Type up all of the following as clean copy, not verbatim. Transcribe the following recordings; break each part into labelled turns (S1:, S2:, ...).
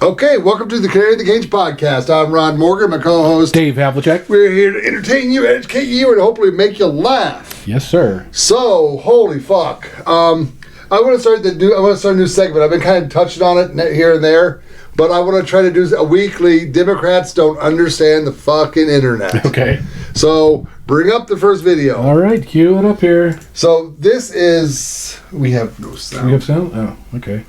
S1: Okay, welcome to the Canary the Cage podcast. I'm Ron Morgan, my co-host
S2: Dave Havlicek.
S1: We're here to entertain you, educate you, and hopefully make you laugh.
S2: Yes, sir.
S1: So, holy fuck! I want to start a new segment. I've been kind of touching on it here and there, but I want to try to do a weekly. Democrats don't understand the fucking internet.
S2: Okay.
S1: So, bring up the first video.
S2: All right, cue it up here.
S1: So this is. We have no sound.
S2: We have sound. Oh, okay.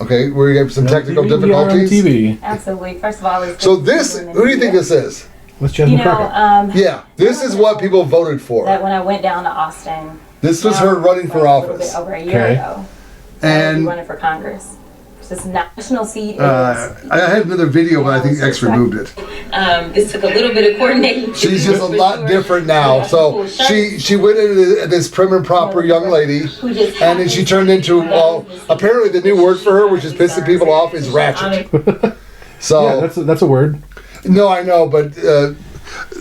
S1: Okay, we have some technical difficulties.
S2: TV.
S3: Absolutely. First of all,
S1: So this, who do you think this is?
S2: Let's Jasmine Crockett.
S1: Yeah, this is what people voted for.
S3: That when I went down to Austin.
S1: This was her running for office.
S3: A little bit over a year ago.
S1: And
S3: running for Congress. This national seat is.
S1: I had another video, but I think X removed it.
S3: This took a little bit of coordinating.
S1: She's just a lot different now. So she went into this prim and proper young lady, and then she turned into, apparently the new word for her, which is pissing people off, is ratchet. So
S2: yeah, that's a word.
S1: No, I know, but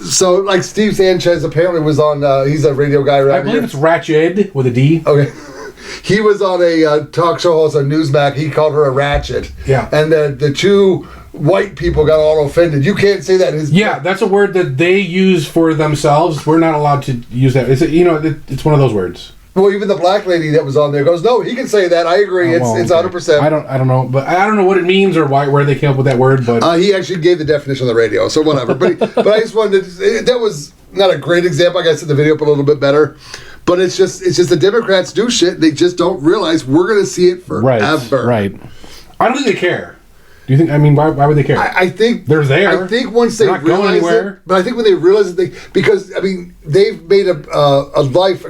S1: so like Steve Sanchez apparently was on. He's a radio guy around
S2: I believe it's Ratched with a D.
S1: Okay. He was on a talk show host on Newsmax. He called her a ratchet.
S2: Yeah.
S1: And the two white people got all offended. You can't say that.
S2: That's a word that they use for themselves. We're not allowed to use that. It's one of those words.
S1: Well, even the black lady that was on there goes, no, he can say that. I agree. It's 100%.
S2: I don't know, but I don't know what it means or where they came up with that word. But
S1: he actually gave the definition on the radio, so whatever. but I just wanted to. That was not a great example. I got to set the video up a little bit better. But it's just the Democrats do shit. They just don't realize we're going to see it forever.
S2: Right. I don't think they care. Do you think? I mean, why would they care?
S1: I think
S2: they're there.
S1: I think once they realize it, but I think when they realize it, because I mean, they've made a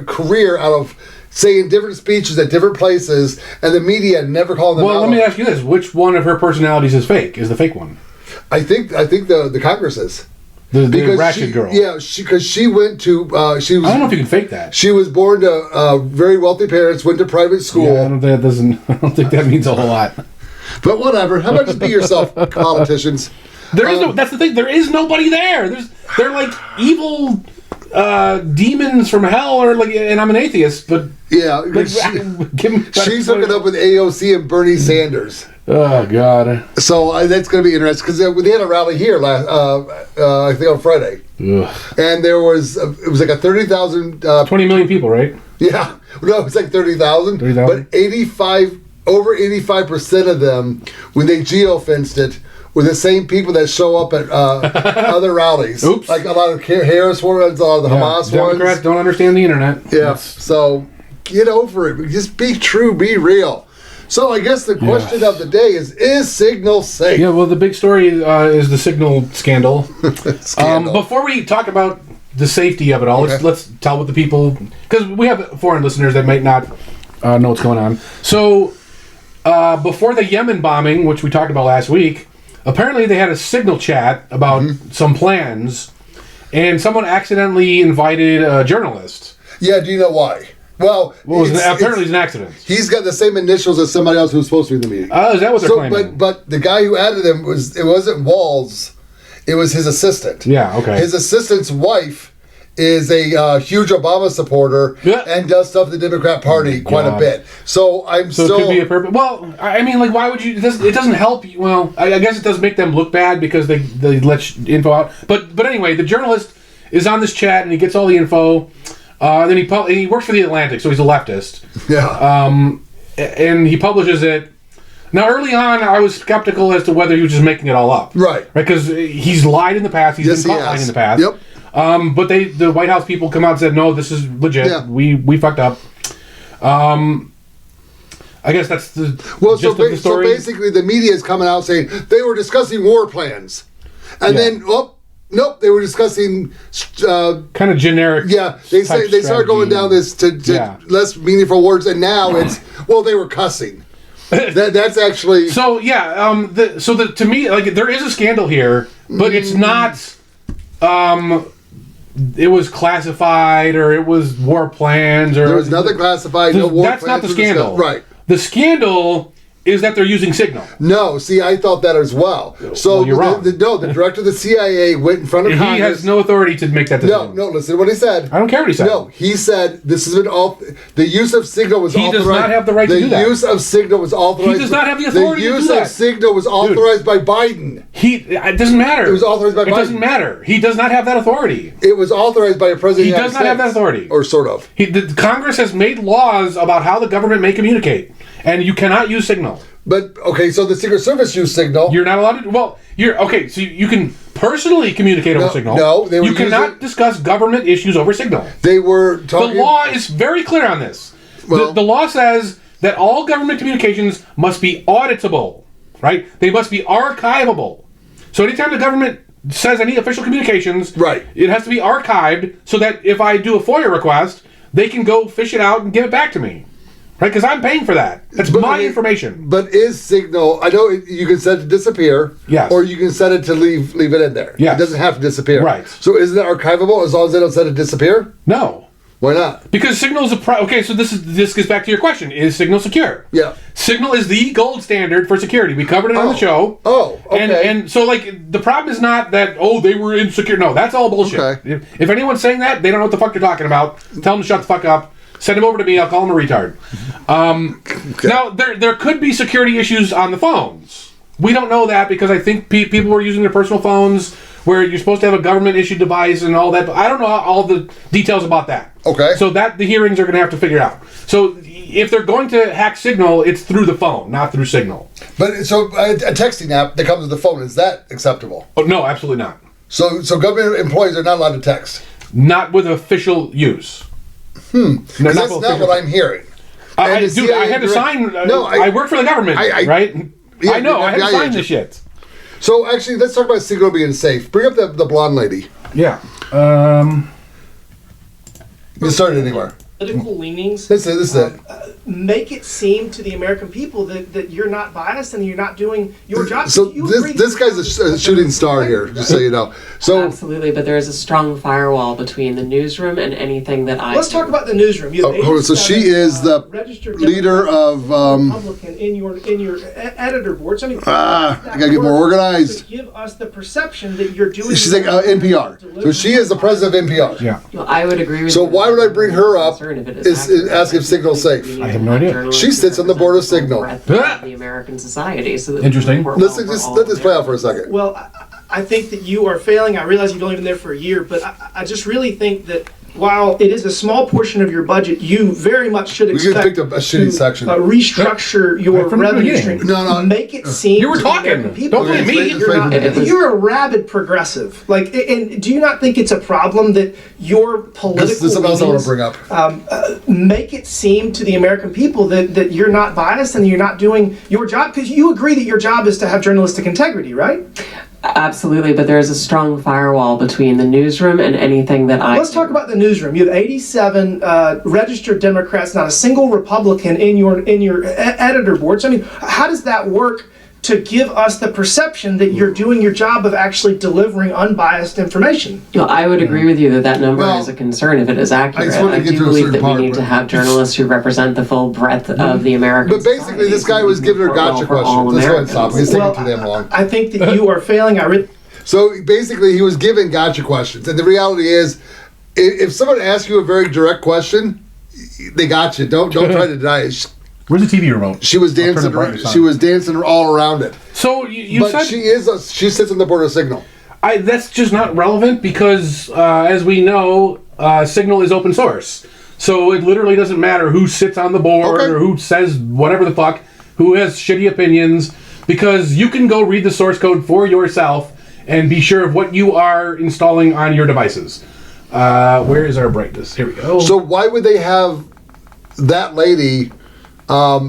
S1: career out of saying different speeches at different places, and the media never call them out.
S2: Well, let me ask you this: which one of her personalities is fake? Is the fake one?
S1: I think the Congress is.
S2: The ratchet girl.
S1: Yeah, because she went to. She was.
S2: I don't know if you can fake that.
S1: She was born to very wealthy parents. Went to private school.
S2: Yeah, I don't think that means a whole lot.
S1: But whatever. How about just be yourself, politicians?
S2: That's the thing. There is nobody there. They're like evil demons from hell, and I'm an atheist, but
S1: yeah, she's hooking up with AOC and Bernie Sanders.
S2: Oh God!
S1: So that's going to be interesting because they had a rally here I think on Friday, and there was it was like a 30,000,
S2: 20 million people, right?
S1: Yeah, no, it was like 30,000, but 85% of them when they geofenced it were the same people that show up at other rallies.
S2: Oops.
S1: Like a lot of Harris ones, a lot of the Hamas ones.
S2: Democrats don't understand the internet.
S1: Yeah, so get over it. Just be true, be real. So I guess the question of the day is Signal safe?
S2: Yeah, well, the big story is the Signal scandal. Before we talk about the safety of it all, let's tell what the people, because we have foreign listeners that might not know what's going on. So before the Yemen bombing, which we talked about last week, apparently they had a Signal chat about some plans, and someone accidentally invited a journalist.
S1: Yeah, do you know why? Well,
S2: apparently it's an accident.
S1: He's got the same initials as somebody else who was supposed to be in the meeting.
S2: Oh, is that what they're claiming?
S1: But the guy who added him wasn't Walls, it was his assistant.
S2: Yeah, okay.
S1: His assistant's wife is a huge Obama supporter and does stuff in the Democrat Party quite a bit. So it
S2: could be a purpose. Well, I mean, like, why would you? It doesn't help you. Well, I guess it does make them look bad because they let info out. But anyway, the journalist is on this chat and he gets all the info. Then he works for the Atlantic, so he's a leftist.
S1: Yeah.
S2: And he publishes it. Now, early on, I was skeptical as to whether he was just making it all up.
S1: Right.
S2: Because he's lied in the past. He's been caught lying in the past.
S1: Yep.
S2: But the White House people come out and said, no, this is legit. Yeah. We fucked up. I guess that's the gist of the story.
S1: So basically, the media is coming out saying they were discussing war plans. And then, nope, they were discussing
S2: kind of generic.
S1: Yeah, they started going down this to less meaningful words, and now it's they were cussing. That's actually
S2: so. Yeah, to me, like, there is a scandal here, but it's not. It was classified, or it was war plans, or
S1: there was nothing classified. No war
S2: that's
S1: plans.
S2: Not the scandal,
S1: right?
S2: The scandal is that they're using Signal.
S1: No, see, I thought that as well. So
S2: Well, you're wrong.
S1: the director of the CIA went in front of Congress.
S2: He has no authority to make that decision.
S1: No, listen to what he said.
S2: I don't care what he said.
S1: No, he said this has been all. The use of Signal was
S2: He
S1: authorized.
S2: does not have the right to do that.
S1: The use of Signal was authorized.
S2: He does not have the authority to do
S1: The use
S2: that.
S1: of Signal was authorized by Biden.
S2: It doesn't matter.
S1: It was authorized by Biden.
S2: It doesn't matter. He does not have that authority.
S1: It was authorized by a president.
S2: He
S1: of the
S2: does
S1: United
S2: not have that
S1: States.
S2: authority.
S1: Or sort of.
S2: The Congress has made laws about how the government may communicate, and you cannot use Signal.
S1: But okay, so the Secret Service used Signal.
S2: You're not allowed to. Well, you're okay. So you can personally communicate over Signal.
S1: No, they were
S2: you cannot discuss government issues over Signal.
S1: They were talking.
S2: The law is very clear on this.
S1: Well-
S2: The law says that all government communications must be auditable, right? They must be archivable. So anytime the government says any official communications,
S1: Right.
S2: it has to be archived so that if I do a FOIA request, they can go fish it out and give it back to me. Right? Because I'm paying for that. That's my information.
S1: But is Signal? I know you can set it to disappear.
S2: Yes.
S1: Or you can set it to leave it in there.
S2: Yes.
S1: It doesn't have to disappear.
S2: Right.
S1: So isn't it archivable as long as they don't set it to disappear?
S2: No.
S1: Why not?
S2: Because Signal is okay, so this gets back to your question. Is Signal secure?
S1: Yeah.
S2: Signal is the gold standard for security. We covered it on the show.
S1: Oh, okay.
S2: And so, like, the problem is not that, they were insecure. No, that's all bullshit.
S1: Okay.
S2: If anyone's saying that, they don't know what the fuck they're talking about. Tell them to shut the fuck up. Send them over to me. I'll call them a retard. Now, there could be security issues on the phones. We don't know that because I think people were using their personal phones where you're supposed to have a government-issued device and all that. But I don't know all the details about that.
S1: Okay.
S2: So that the hearings are going to have to figure out. So if they're going to hack Signal, it's through the phone, not through Signal.
S1: But so a texting app that comes with the phone, is that acceptable?
S2: Oh, no, absolutely not.
S1: So government employees are not allowed to text.
S2: Not with official use.
S1: Because that's not what I'm hearing.
S2: I
S1: And the CIA
S2: had to sign.
S1: No,
S2: I work for the government, right?
S1: Yeah,
S2: I know. I had to
S1: I
S2: sign
S1: agent.
S2: this shit.
S1: So actually, let's talk about Signal being safe. Bring up the blonde lady.
S2: Yeah.
S1: You can start it anywhere.
S4: Political leanings.
S1: This is it.
S4: Make it seem to the American people that you're not biased and you're not doing your job.
S1: So
S4: You agree
S1: this
S4: that
S1: guy's a shooting star here, just so you know. So
S5: Absolutely, but there is a strong firewall between the newsroom and anything that I
S4: Let's
S5: do.
S4: talk about the newsroom. You have
S1: hold on, so she
S4: 87,
S1: is the
S4: registered
S1: leader of.
S4: Republican in your editor boards. I mean,
S1: I gotta get more organized.
S4: To give us the perception that you're doing.
S1: She's like NPR. So she is the president of NPR.
S2: Yeah.
S5: Well, I would agree with
S1: So
S5: you.
S1: why would I bring her up?
S5: Concern if it
S1: Is
S5: accurate.
S1: ask if Signal's safe.
S5: We need
S2: I
S5: to
S2: have no idea.
S5: journalists
S1: She
S5: who
S1: sits on the board of
S5: represent
S1: Signal.
S5: the breadth of the American society. So that
S2: Interesting.
S5: we're
S1: Let's
S5: well for
S1: just
S5: all
S1: let this play out for a
S5: Americans.
S1: second.
S4: Well, I think that you are failing. I realize you've only been there for a year, but I just really think that while it is a small portion of your budget, you very much should
S1: We
S4: expect
S1: could pick a shitty
S4: to
S1: section.
S4: restructure your
S2: From the
S4: revenue
S2: beginning.
S4: stream.
S1: No.
S4: Make it seem
S2: You were
S4: to the
S2: talking.
S4: American people
S2: Don't blame
S4: that
S2: me.
S4: You're, not,
S1: It's-
S4: you're a rabid progressive. Like, and do you not think it's a problem that your political
S1: This is something else I want to
S4: leanings,
S1: bring up.
S4: make it seem to the American people that you're not biased and you're not doing your job? Because you agree that your job is to have journalistic integrity, right?
S5: Absolutely, but there is a strong firewall between the newsroom and anything that I
S4: Let's
S5: do.
S4: talk about the newsroom. You have 87 registered Democrats, not a single Republican in your editor boards. I mean, how does that work to give us the perception that you're doing your job of actually delivering unbiased information?
S5: Well, I would agree with you that number
S1: Well,
S5: is a concern if it is accurate.
S1: just wanted to get
S5: do
S1: to a
S5: believe
S1: certain
S5: that
S1: part,
S5: we need to
S1: but-
S5: have journalists who represent the full breadth of the American
S1: But basically, this guy was giving her gotcha questions. Let's go ahead and stop. He's taking too damn long.
S4: I think that you are failing.
S1: So basically, he was giving gotcha questions, and the reality is, if someone asks you a very direct question, they got you. Don't try to deny it.
S2: Where's the TV remote?
S1: She was
S2: I'll turn the
S1: dancing.
S2: brightness on.
S1: She was dancing all around it.
S2: So you
S1: But
S2: said
S1: she sits on the board of Signal.
S2: that's just not relevant because, as we know, Signal is open source. So it literally doesn't matter who sits on the board
S1: Okay.
S2: or who says whatever the fuck, who has shitty opinions, because you can go read the source code for yourself and be sure of what you are installing on your devices. Where is our brightness? Here we go.
S1: So why would they have that lady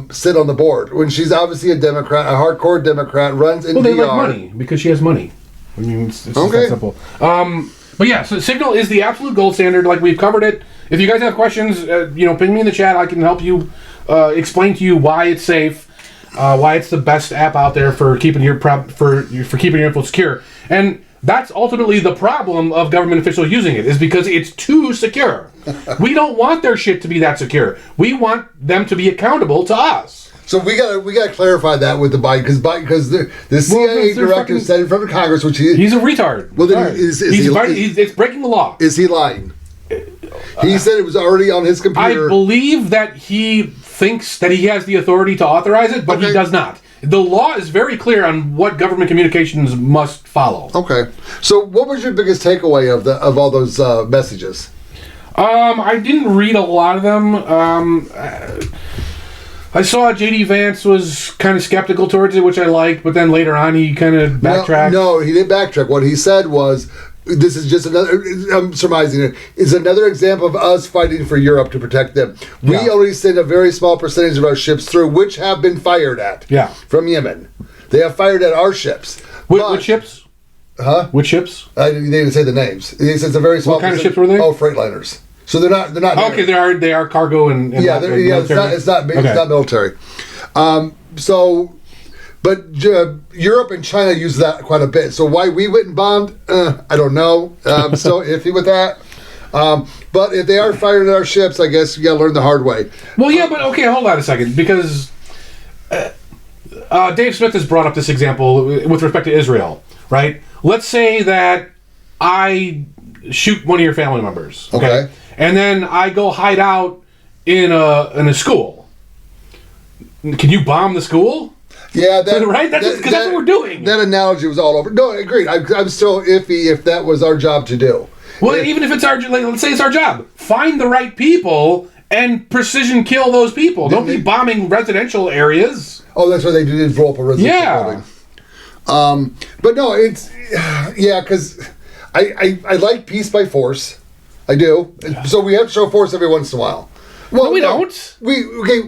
S1: sit on the board when she's obviously a Democrat, a hardcore Democrat, runs NPR?
S2: Well, they like money because she has money. I mean, it's just
S1: Okay.
S2: that simple. But yeah, so Signal is the absolute gold standard. Like we've covered it. If you guys have questions, ping me in the chat. I can help you explain to you why it's safe, why it's the best app out there for keeping your keeping your info secure. And that's ultimately the problem of government officials using it, is because it's too secure. We don't want their shit to be that secure. We want them to be accountable to us.
S1: So we gotta clarify that with the Biden because the CIA director said in front of Congress, which he's
S2: a retard.
S1: Well, then
S2: it's breaking the law.
S1: Is he lying? He said it was already on his computer.
S2: I believe that he thinks that he has the authority to authorize it, but he does not. The law is very clear on what government communications must follow.
S1: Okay. So what was your biggest takeaway of all those messages?
S2: I didn't read a lot of them. I saw J.D. Vance was kind of skeptical towards it, which I liked, but then later on he kind of backtracked.
S1: No, he didn't backtrack. What he said was, this is just another, I'm surmising it, is another example of us fighting for Europe to protect them. We only send a very small percentage of our ships through, which have been fired at from Yemen. They have fired at our ships.
S2: Which ships?
S1: Huh?
S2: Which ships?
S1: They didn't say the names. He says a very small.
S2: What kind of ships were they?
S1: Oh, freightliners. So they're not.
S2: Oh, okay, they are cargo and
S1: it's not military. But Europe and China use that quite a bit. So why we wouldn't bombed, I don't know. I'm still iffy with that. But if they are firing at our ships, I guess you got to learn the hard way.
S2: Well, yeah, but okay, hold on a second, because Dave Smith has brought up this example with respect to Israel, right? Let's say that I shoot one of your family members, okay? And then I go hide out in a school. Can you bomb the school?
S1: Yeah,
S2: right. That's what we're doing.
S1: That analogy was all over. No, agreed. I'm still iffy if that was our job to do.
S2: Well, even if it's our, let's say it's our job, find the right people and precision kill those people. Don't be bombing residential areas.
S1: Oh, that's what they did blow up a residential building. But no, it's because I like peace by force. I do. So we have to show force every once in a while. Well,
S2: no, we don't.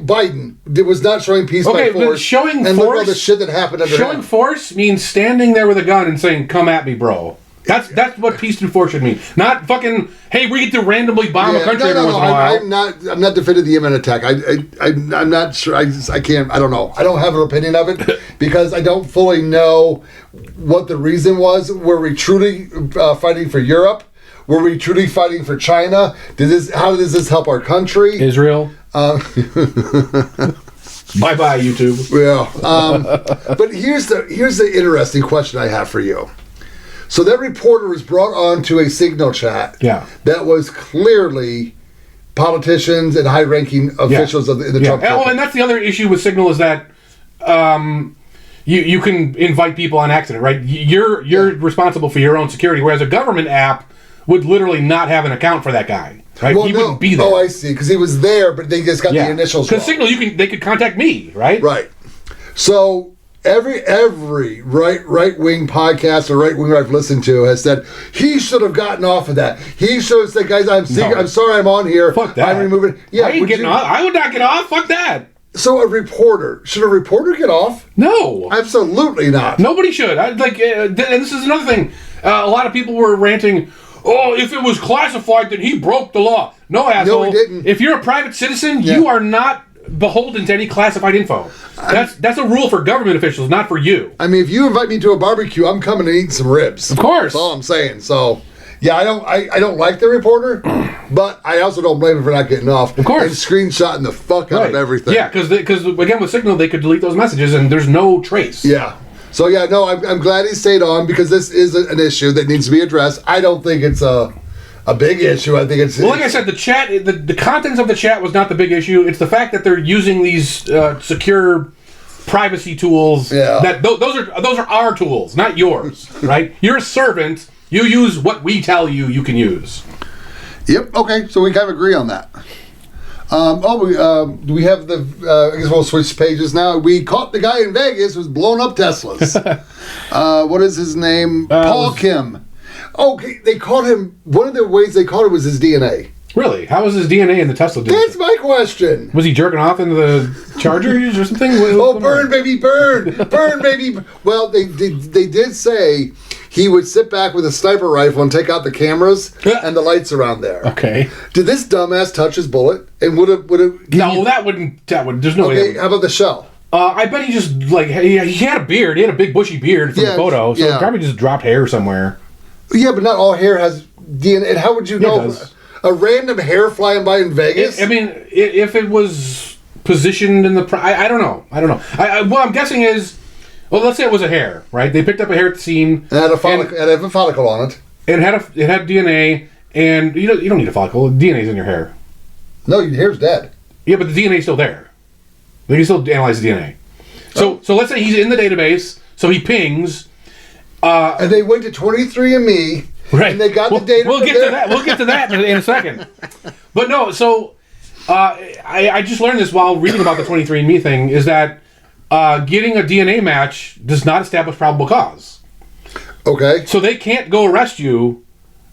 S1: Biden was not showing peace by force.
S2: But showing
S1: and
S2: force,
S1: look at all the shit that happened under
S2: showing
S1: him.
S2: force means standing there with a gun and saying, "Come at me, bro." That's what peace through force should mean. Not fucking, hey, we get to randomly bomb a country every once in a while.
S1: I'm not defending the Yemen attack. I'm not sure. I can't. I don't know. I don't have an opinion of it because I don't fully know what the reason was. Were we truly fighting for Europe? Were we truly fighting for China? How does this help our country?
S2: Israel. Bye bye, YouTube.
S1: Yeah. But here's the interesting question I have for you. So that reporter was brought on to a Signalchat that was clearly politicians and high-ranking officials of the Trump campaign.
S2: Oh, and that's the other issue with Signal is that you can invite people on accident, right? You're responsible for your own security, whereas a government app would literally not have an account for that guy, right? He wouldn't be there.
S1: Oh, I see, because he was there, but they just got the initials wrong.
S2: Because Signal, they could contact me, right?
S1: Right. So every right-wing podcast or right-winger I've listened to has said he should have gotten off of that. He should have said, guys, I'm sorry I'm on here.
S2: Fuck that.
S1: I'm removing. Yeah,
S2: I would not get off. Fuck that.
S1: So should a reporter get off?
S2: No.
S1: Absolutely not.
S2: Nobody should. And this is another thing. A lot of people were ranting, oh, if it was classified, then he broke the law. No, asshole.
S1: No, he didn't.
S2: If you're a private citizen, you are not beholden to any classified info. That's a rule for government officials, not for you.
S1: I mean, if you invite me to a barbecue, I'm coming and eating some ribs.
S2: Of course.
S1: That's all I'm saying. So, yeah, I don't like the reporter, but I also don't blame him for not getting off.
S2: Of course.
S1: And screenshotting the fuck out of everything.
S2: Yeah, because again, with Signal, they could delete those messages and there's no trace.
S1: Yeah. So, yeah, no, I'm glad he stayed on because this is an issue that needs to be addressed. I don't think it's a big issue. I think it's...
S2: Well, like I said, the chat, the contents of the chat was not the big issue. It's the fact that they're using these secure privacy tools.
S1: Yeah.
S2: Those are our tools, not yours, right? You're a servant. You use what we tell you can use.
S1: Yep. Okay. So we kind of agree on that. Do we have the... I guess we'll switch pages now. We caught the guy in Vegas who's blown up Teslas. What is his name? Paul Kim. Okay, they caught him. One of the ways they caught him was his DNA.
S2: Really? How was his DNA in the Tesla?
S1: That's my question.
S2: Was he jerking off into the Chargers or something?
S1: Burn, baby, burn! Burn, baby! Well, they did say he would sit back with a sniper rifle and take out the cameras and the lights around there.
S2: Okay.
S1: Did this dumbass touch his bullet? And would it?
S2: No, that wouldn't. There's no way.
S1: Okay, how about the shell?
S2: I bet he just he had a beard. He had a big bushy beard from the photo, so he probably just dropped hair somewhere.
S1: Yeah, but not all hair has DNA. And how would you know? A random hair flying by in Vegas?
S2: I mean, if it was positioned in the... I don't know. What I'm guessing is... Well, let's say it was a hair, right? They picked up a hair at the scene.
S1: It had a follicle on it.
S2: It had DNA, and you don't need a follicle. DNA's in your hair.
S1: No, your hair's dead.
S2: Yeah, but the DNA's still there. They can still analyze the DNA. So let's say he's in the database, so he pings...
S1: and they went to 23andMe,
S2: right?
S1: And they got the data.
S2: We'll get to that. We'll get to that in a second. But no, so I just learned this while reading about the 23andMe thing. Is that getting a DNA match does not establish probable cause.
S1: Okay.
S2: So they can't go arrest you,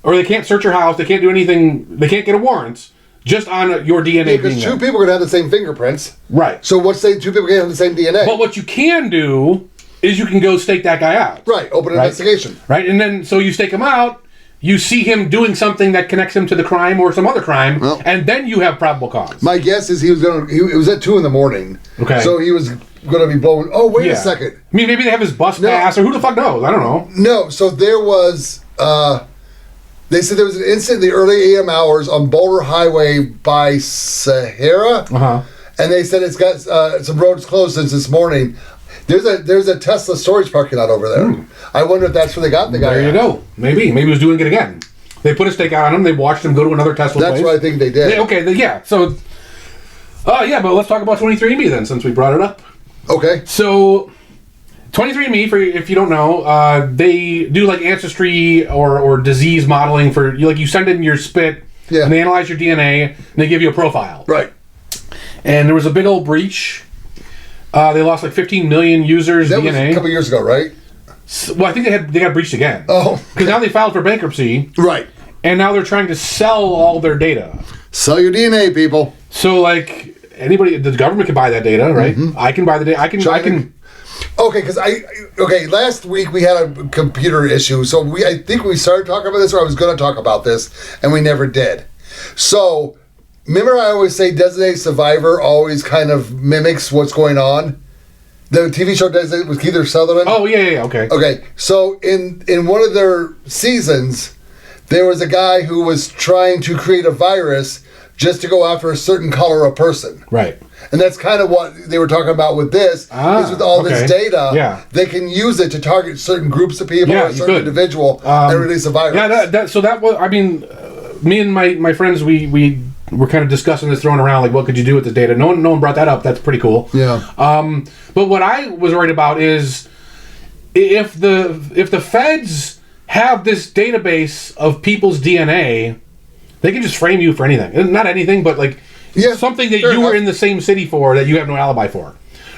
S2: or they can't search your house. They can't do anything. They can't get a warrant just on your DNA.
S1: Because two people are gonna have the same fingerprints.
S2: Right.
S1: So let's say two people can have the same DNA.
S2: But what you can do is you can go stake that guy out.
S1: Right, open an investigation.
S2: Right, and then so you stake him out, you see him doing something that connects him to the crime or some other crime, and then you have probable cause.
S1: My guess is it was at 2 a.m.
S2: Okay.
S1: So he was going to be blowing, wait a second.
S2: I mean, maybe they have his bus pass, or who the fuck knows? I don't know.
S1: No, so there was, they said there was an incident in the early AM hours on Boulder Highway by Sahara, and they said it's got some roads closed since this morning. There's a Tesla storage parking lot over there. I wonder if that's where they got the guy.
S2: There you go. Maybe he was doing it again. They put a stake out on him. They watched him go to another Tesla place.
S1: That's what I think they did.
S2: Yeah. So, but let's talk about 23andMe then, since we brought it up.
S1: Okay.
S2: So, 23andMe, for if you don't know, they do like ancestry or disease modeling for you. Like you send in your spit, and they analyze your DNA, and they give you a profile.
S1: Right.
S2: And there was a big old breach. They lost like 15 million users'
S1: that
S2: DNA.
S1: That was a couple years ago, right?
S2: Well, I think they got breached again.
S1: Oh.
S2: Because now they filed for bankruptcy.
S1: Right.
S2: And now they're trying to sell all their data.
S1: Sell your DNA, people.
S2: So, like, anybody, the government can buy that data, right? I can buy the data. I can.
S1: Okay, because last week we had a computer issue. So I think we started talking about this, or I was going to talk about this, and we never did. So... Remember I always say Designated Survivor always kind of mimics what's going on? The TV show Designated with Keith Sutherland?
S2: Oh, yeah, okay.
S1: Okay, so in one of their seasons, there was a guy who was trying to create a virus just to go after a certain color of person.
S2: Right.
S1: And that's kind of what they were talking about with this, is with all this data, they can use it to target certain groups of people or a certain individual and release a virus.
S2: Yeah, so that was, I mean, me and my friends, we were kind of discussing this, throwing around, like, what could you do with this data? No one brought that up. That's pretty cool.
S1: Yeah.
S2: But what I was worried about is if the feds have this database of people's DNA, they can just frame you for anything. Not anything, but like something that you were in the same city for that you have no alibi for,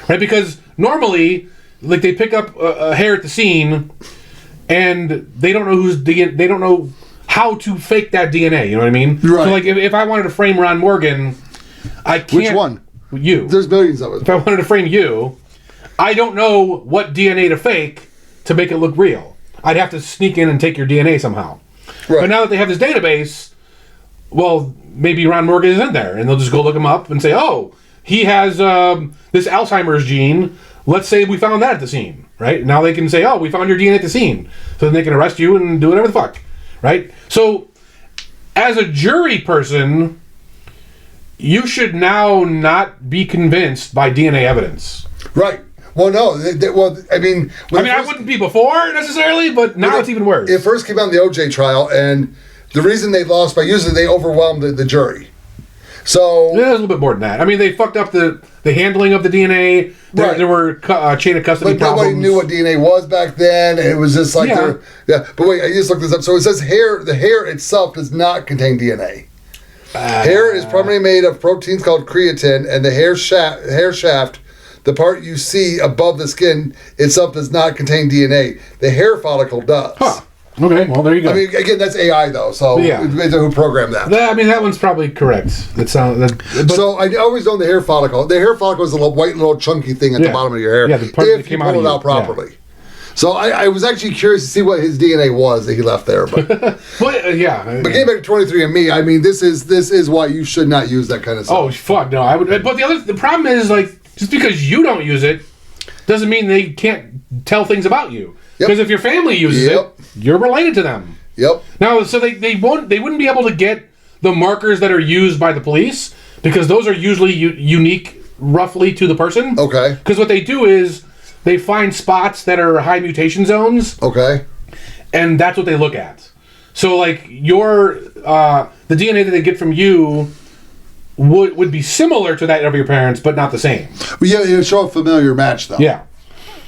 S2: right? Because normally, like, they pick up a hair at the scene, and they don't know they don't know how to fake that DNA, you know what I mean?
S1: Right.
S2: So, like, if I wanted to frame Ron Morgan, I can't...
S1: Which one?
S2: You.
S1: There's millions of it.
S2: If I wanted to frame you, I don't know what DNA to fake to make it look real. I'd have to sneak in and take your DNA somehow. Right. But now that they have this database, well, maybe Ron Morgan is in there, and they'll just go look him up and say, oh, he has this Alzheimer's gene. Let's say we found that at the scene, right? Now they can say, oh, we found your DNA at the scene. So then they can arrest you and do whatever the fuck. Right? So, as a jury person, you should now not be convinced by DNA evidence.
S1: Right. Well, no. I mean...
S2: I wouldn't be before, necessarily, but now it's even worse.
S1: It first came out in the OJ trial, and the reason they lost by using it, they overwhelmed the jury. So...
S2: Yeah, there's a little bit more than that. I mean, they fucked up the handling of the DNA. There were chain of custody problems.
S1: Nobody knew what DNA was back then, and it was just like... But wait, I just looked this up. So it says the hair itself does not contain DNA. Hair is primarily made of proteins called creatine, and the hair shaft, the part you see above the skin itself, does not contain DNA. The hair follicle does.
S2: Huh. Okay, well, there you go.
S1: I mean, again, that's AI, though, so who programmed that?
S2: I mean, that one's probably correct.
S1: So I always know the hair follicle. The hair follicle is a white little chunky thing at the bottom of your hair.
S2: Yeah, the part that
S1: came out it out properly. Yeah. So I was actually curious to see what his DNA was that he left there. But
S2: But getting
S1: back to 23andMe, I mean, this is why you should not use that kind of stuff.
S2: Oh, fuck, no. I would. But the problem is, like, just because you don't use it doesn't mean they can't tell things about you. Because if your family uses it, you're related to them.
S1: Yep.
S2: Now, so they wouldn't be able to get the markers that are used by the police, because those are usually unique roughly to the person.
S1: Okay.
S2: Because what they do is they find spots that are high mutation zones.
S1: Okay.
S2: And that's what they look at. So, like, the DNA that they get from you would be similar to that of your parents, but not the same.
S1: But yeah, it show a familiar match, though.
S2: Yeah.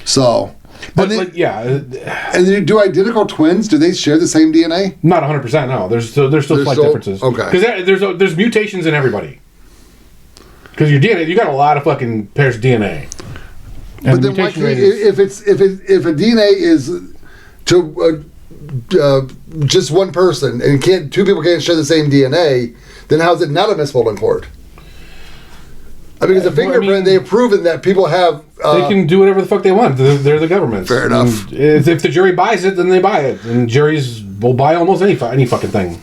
S1: So.
S2: But,
S1: then,
S2: like, yeah.
S1: And then do identical twins, do they share the same DNA?
S2: Not 100%, no. There's still slight differences.
S1: Okay.
S2: Because there's mutations in everybody. Because your DNA, you got a lot of fucking pairs of DNA.
S1: And but then why can't, if a DNA is to just one person and two people can't share the same DNA, then how is it not admissible in court? I mean, it's a fingerprint. They've proven that people have.
S2: They can do whatever the fuck they want. They're the government.
S1: Fair enough.
S2: And if the jury buys it, then they buy it, and juries will buy almost any fucking thing.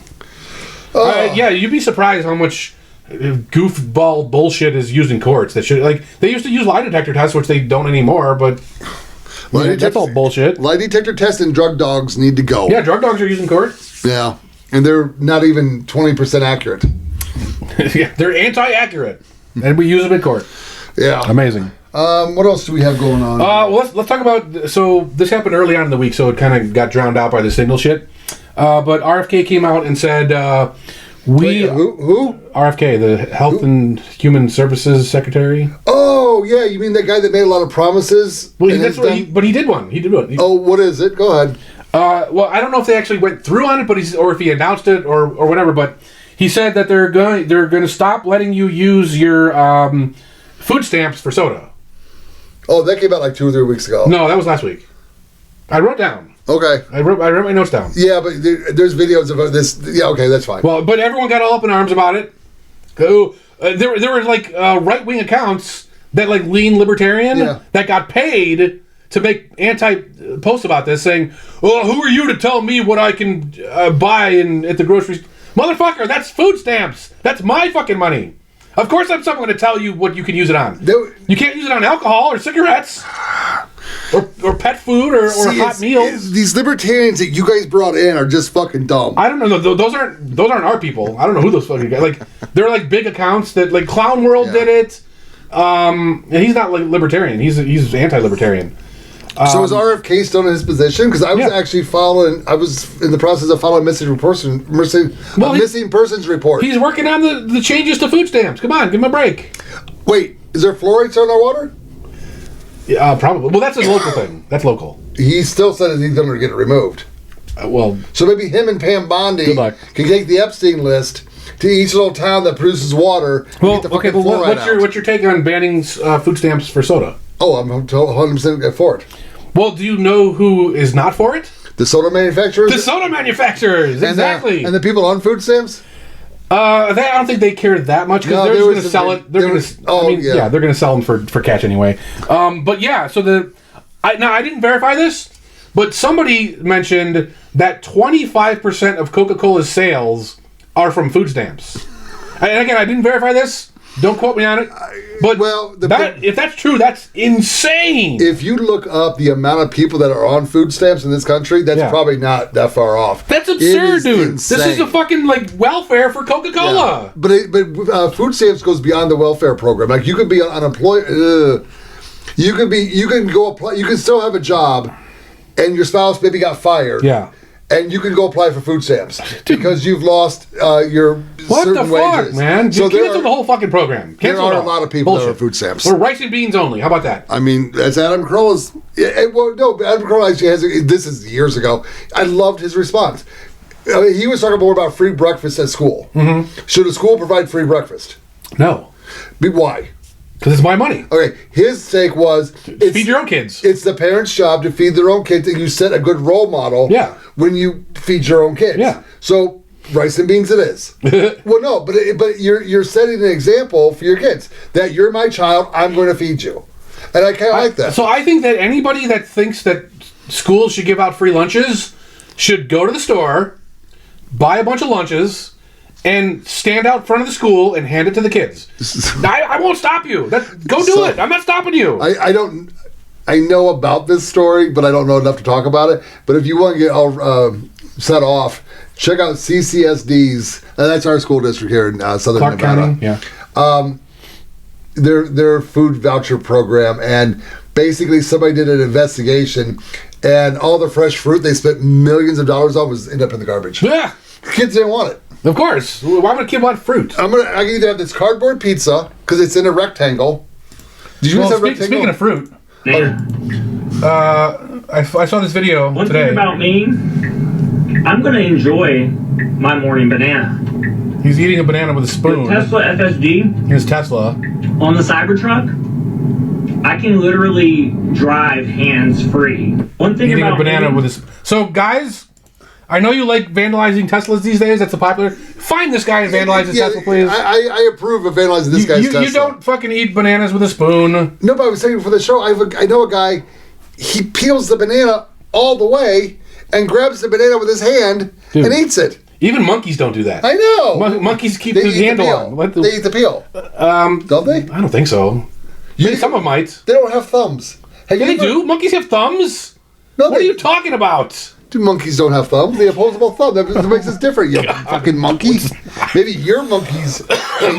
S2: Yeah, you'd be surprised how much goofball bullshit is used in courts. That should they used to use lie detector tests, which they don't anymore, but. That's all bullshit.
S1: Lie detector tests and drug dogs need to go.
S2: Yeah, drug dogs are used in court.
S1: Yeah, and they're not even 20% accurate.
S2: Yeah, they're anti-accurate, and we use them in court.
S1: Yeah,
S2: amazing.
S1: What else do we have going on?
S2: Well, let's talk about. So this happened early on in the week, so it kind of got drowned out by the signal shit. But RFK came out and said,
S1: who?
S2: RFK, the Health and Human Services Secretary.
S1: Oh yeah, you mean that guy that made a lot of promises?
S2: Well, but he did one. He did one.
S1: Oh, what is it? Go ahead.
S2: Well, I don't know if they actually went through on it, or if he announced it or whatever. But he said that they're going to stop letting you use your food stamps for soda.
S1: Oh, that came out like 2 or 3 weeks ago.
S2: No, that was last week. I wrote down.
S1: Okay.
S2: I wrote my notes down.
S1: Yeah, but there's videos of this. Yeah, okay, that's fine.
S2: Well, but everyone got all up in arms about it. There were like right-wing accounts that like lean libertarian that got paid to make anti-posts about this, saying, "Well, who are you to tell me what I can buy at the grocery store? Motherfucker, that's food stamps. That's my fucking money. Of course I'm someone to tell you what you can use it on. You can't use it on alcohol or cigarettes or pet food or hot meals.
S1: These libertarians that you guys brought in are just fucking dumb.
S2: I don't know. Those aren't our people. I don't know who those fucking guys. Like, they're like big accounts that like Clown World did it. And he's not like libertarian. He's anti-libertarian.
S1: So is RFK still in his position? Because I was actually I was in the process of following missing persons report.
S2: He's working on the changes to food stamps. Come on, give him a break.
S1: Wait, is there fluoride in our water?
S2: Yeah, probably. Well, that's a local thing. That's local.
S1: He still said he's going to get it removed. So maybe him and Pam Bondi can take the Epstein list to each little town that produces water.
S2: Well, okay, but what's your take on banning food stamps for soda?
S1: Oh, I'm 100% for it.
S2: Well, do you know who is not for it?
S1: The soda manufacturers?
S2: The soda manufacturers, exactly.
S1: And the people on food stamps?
S2: I don't think they care that much because they're going to sell it. They're going to, they're going to sell them for cash anyway. But yeah, so I didn't verify this, but somebody mentioned that 25% of Coca-Cola's sales are from food stamps. And again, I didn't verify this. Don't quote me on it. But if that's true, that's insane.
S1: If you look up the amount of people that are on food stamps in this country, that's probably not that far off.
S2: That's absurd, dude. Insane. This is a fucking like welfare for Coca-Cola.
S1: Yeah. But food stamps goes beyond the welfare program. Like you could be unemployed. You can go apply. You can still have a job, and your spouse maybe got fired.
S2: Yeah.
S1: And you can go apply for food stamps because you've lost your
S2: what
S1: certain
S2: the fuck,
S1: wages.
S2: Man? So cancel the whole fucking program. Cancel
S1: there are a lot of people that are food stamps.
S2: Or rice and beans only. How about that?
S1: I mean, that's Adam Carolla's. Adam Carolla actually has. This is years ago. I loved his response. I mean, he was talking more about free breakfast at school. Mm-hmm. Should a school provide free breakfast?
S2: No.
S1: Why?
S2: Because it's my money.
S1: Okay, his take was...
S2: feed your own kids.
S1: It's the parents' job to feed their own kids, and you set a good role model when you feed your own kids.
S2: Yeah.
S1: So, rice and beans it is. Well, no, but you're setting an example for your kids. That you're my child, I'm going to feed you. And I kind of like that.
S2: So I think that anybody that thinks that schools should give out free lunches should go to the store, buy a bunch of lunches... and stand out front of the school and hand it to the kids. I won't stop you. Go do it. I'm not stopping you.
S1: I know about this story, but I don't know enough to talk about it. But if you want to get all set off, check out CCSD's. That's our school district here in Southern
S2: Clark
S1: Nevada.
S2: County, yeah.
S1: their food voucher program, and basically somebody did an investigation, and all the fresh fruit they spent millions of dollars on was ended up in the garbage.
S2: Yeah.
S1: Kids didn't want it.
S2: Of course. Why would a kid want fruit?
S1: I can either have this cardboard pizza because it's in a rectangle. Did you guys have rectangle?
S2: Speaking of fruit, I saw this video
S6: One
S2: today.
S6: thing about me, I'm going to enjoy my morning banana.
S2: He's eating a banana with a spoon.
S6: The Tesla FSD
S2: His Tesla.
S6: on the Cybertruck, I can literally drive hands-free. One thing
S2: Eating
S6: about
S2: a banana
S6: me,
S2: with his... So, guys, I know you like vandalizing Teslas these days. That's a popular... Find this guy and vandalize his Tesla, please.
S1: I approve of vandalizing this guy's Tesla.
S2: You don't fucking eat bananas with a spoon.
S1: No, but I was saying for the show, I know a guy, he peels the banana all the way and grabs the banana with his hand and eats it.
S2: Even monkeys don't do that.
S1: I know.
S2: Monkeys keep the handle on.
S1: They eat the peel. Don't they?
S2: I don't think so. Maybe some of them might.
S1: They don't have thumbs.
S2: Yeah, they do. Monkeys have thumbs.
S1: No,
S2: What are you talking about?
S1: Monkeys don't have thumbs. The opposable thumb. That makes us different, you fucking monkey. Maybe your monkeys.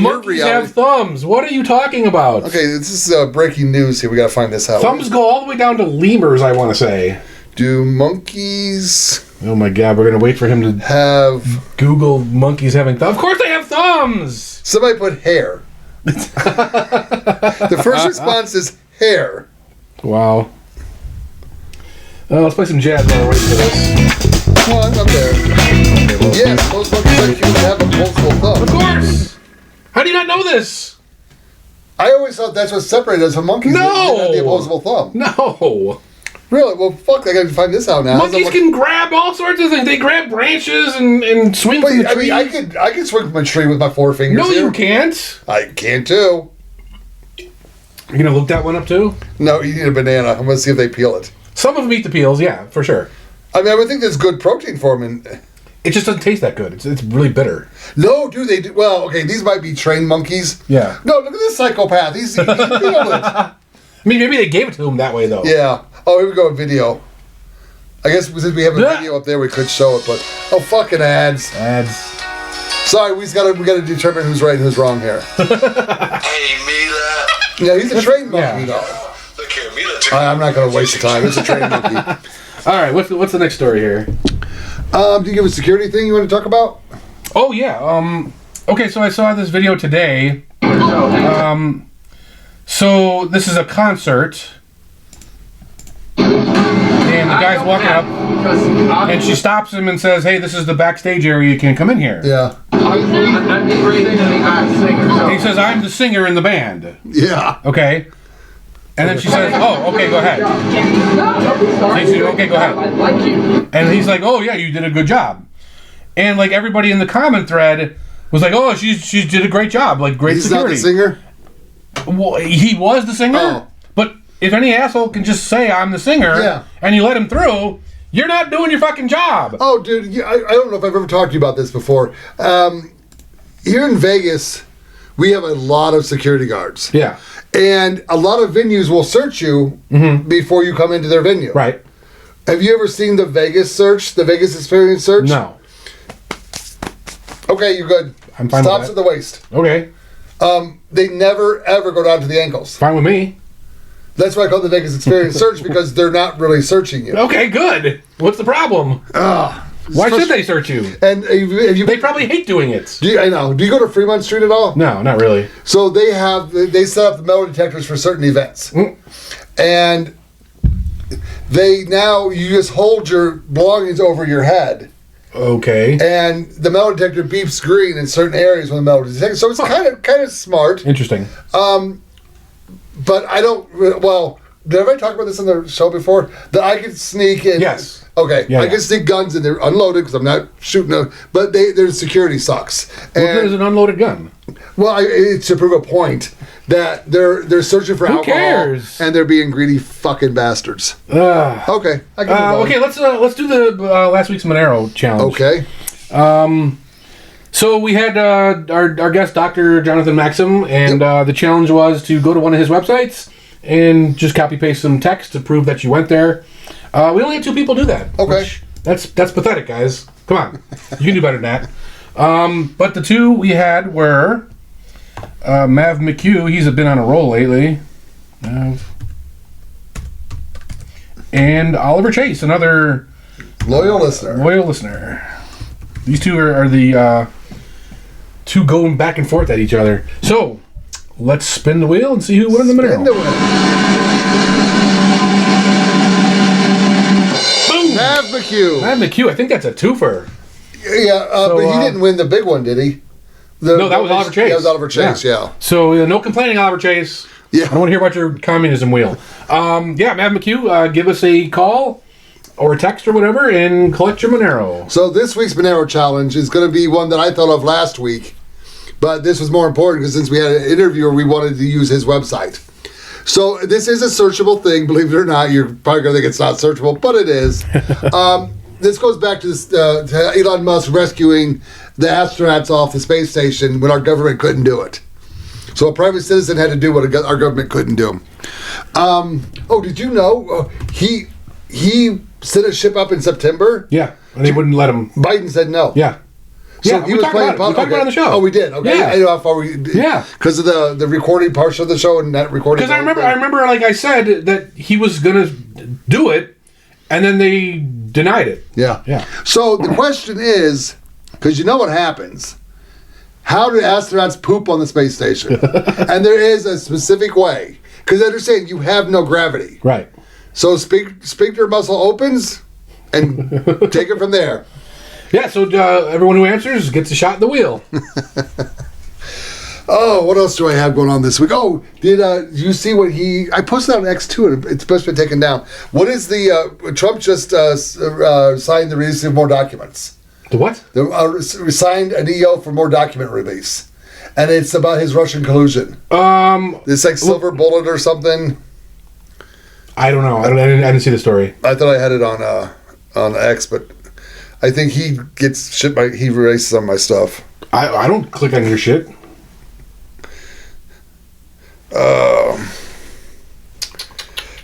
S2: Monkeys have thumbs. What are you talking about?
S1: Okay, this is breaking news here. We gotta find this out.
S2: Thumbs go all the way down to lemurs, I want to say.
S1: Do monkeys
S2: Oh my god, we're going to wait for him to
S1: have...
S2: Google monkeys having thumbs. Of course they have thumbs!
S1: Somebody put hair. The first response is hair.
S2: Wow. Let's play some jazz while we're waiting for this.
S1: Oh, I'm up there. Yes, most monkeys like humans have opposable thumbs.
S2: Of course! How do you not know this?
S1: I always thought that's what separated us from monkeys.
S2: No!
S1: They had the opposable thumb.
S2: No!
S1: Really? Well, fuck, I gotta find this out now.
S2: Monkeys can grab all sorts of things. They grab branches and swing from the trees.
S1: I could swing from a tree with my four fingers.
S2: No,
S1: here.
S2: you can't.
S1: I can too.
S2: You gonna look that one up too?
S1: No, you need a banana. I'm gonna see if they peel it.
S2: Some of them eat the peels, yeah, for sure.
S1: I mean, I would think there's good protein for them.
S2: It just doesn't taste that good. It's really bitter.
S1: No, do they do? Well, okay, these might be trained monkeys.
S2: Yeah.
S1: No, look at this psychopath. He peeled it.
S2: I mean, maybe they gave it to him that way, though.
S1: Yeah. Oh, here we go, video. I guess since we have a video up there, we could show it, but fucking ads.
S2: Ads.
S1: Sorry, we gotta determine who's right and who's wrong here.
S7: Hey, Mila.
S1: Yeah, he's a trained monkey, though.
S7: Look here, Mila.
S1: I'm not gonna waste the time. It's a trained monkey.
S2: All right, what's the next story here?
S1: Do you have a security thing you want to talk about?
S2: Oh yeah. Okay, so I saw this video today. So this is a concert. And the guy's walking up, and she stops him and says, "Hey, this is the backstage area. You can't come in here."
S1: Yeah.
S2: He says, "I'm the singer in the band."
S1: Yeah.
S2: Okay. And then she says, "Oh, okay, go ahead." He said, "Okay, go ahead." And he's like, "Oh yeah, you did a good job." And like everybody in the comment thread was like, "Oh, she did a great job. Like great security."
S1: He's not the singer?
S2: Well, he was the singer.
S1: Oh.
S2: But if any asshole can just say I'm the singer, and you let him through, you're not doing your fucking job.
S1: Oh, dude, I don't know if I've ever talked to you about this before. Here in Vegas, we have a lot of security guards.
S2: Yeah.
S1: And a lot of venues will search you before you come into their venue.
S2: Right.
S1: Have you ever seen the Vegas search, the Vegas Experience search?
S2: No.
S1: Okay, you're good.
S2: I'm fine
S1: Stops
S2: with
S1: at the waist.
S2: Okay.
S1: They never, ever go down to the ankles.
S2: Fine with me.
S1: That's why I call it the Vegas Experience search, because they're not really searching you.
S2: Okay, good. What's the problem? Why should they search you?
S1: And
S2: They probably hate doing it.
S1: I know. Do you go to Fremont Street at all?
S2: No, not really.
S1: So they set up the metal detectors for certain events. And you just hold your belongings over your head.
S2: Okay.
S1: And the metal detector beeps green in certain areas when the metal detector. So it's kind of smart.
S2: Interesting.
S1: But I don't. Well, did I talk about this on the show before? That I could sneak in.
S2: Yes.
S1: Okay.
S2: Yeah,
S1: I can sneak guns in there unloaded because I'm not shooting them. But their security sucks.
S2: What good is an unloaded gun?
S1: Well, it's to prove a point that they're searching for alcohol.
S2: Cares?
S1: And they're being greedy fucking bastards. Okay. I can move on.
S2: Okay, let's do the last week's Monero challenge.
S1: Okay.
S2: So we had our guest, Dr. Jonathan Maxim, and the challenge was to go to one of his websites and just copy-paste some text to prove that you went there. We only had 2 people do that.
S1: Okay.
S2: That's pathetic, guys. Come on. You can do better than that. But the 2 we had were MavMcQ, he's been on a roll lately. And OliverChase, another
S1: Loyal listener.
S2: These two are the two going back and forth at each other. So, let's spin the wheel and see who wins the Monero.
S1: Spin the wheel.
S2: Boom!
S1: MavMcQ.
S2: MavMcQ, I think that's a twofer.
S1: Yeah, but he didn't win the big one, did he?
S2: No, that was OliverChase.
S1: That was OliverChase, yeah.
S2: So, no complaining, OliverChase.
S1: Yeah.
S2: I don't want to hear about your communism wheel. MavMcQ, give us a call or a text or whatever and collect your Monero.
S1: So this week's Monero challenge is going to be one that I thought of last week, but this was more important because since we had an interviewer, we wanted to use his website. So this is a searchable thing, believe it or not. You're probably going to think it's not searchable, but it is. This goes back to, to Elon Musk rescuing the astronauts off the space station when our government couldn't do it. So a private citizen had to do what our government couldn't do. Did you know he sent a ship up in September?
S2: Yeah, and they wouldn't let him.
S1: Biden said no.
S2: Yeah.
S1: So
S2: Yeah,
S1: he
S2: we
S1: was
S2: talked
S1: playing.
S2: about it. We talked about it on the show.
S1: Oh, we did. Okay,
S2: Yeah.
S1: I know how far we.
S2: Yeah.
S1: Because of the recording portion of the show and that recording.
S2: Because I remember, like I said, that he was gonna do it, and then they denied it.
S1: Yeah.
S2: Yeah.
S1: So the question is, because you know what happens. How do astronauts poop on the space station? And there is a specific way. Because understand, you have no gravity.
S2: Right.
S1: So sphincter muscle opens and take it from there.
S2: Yeah, so everyone who answers gets a shot in the wheel.
S1: Oh, what else do I have going on this week? Oh, did you see what I posted on X2 and it's supposed to be taken down. What is Trump just signed the release of more documents.
S2: The what?
S1: Signed an EO for more document release. And it's about his Russian collusion. It's like Silver Bullet or something.
S2: I don't know. I didn't see the story.
S1: I thought I had it on X, but I think he gets shit he erases some of my stuff.
S2: I don't click on your shit.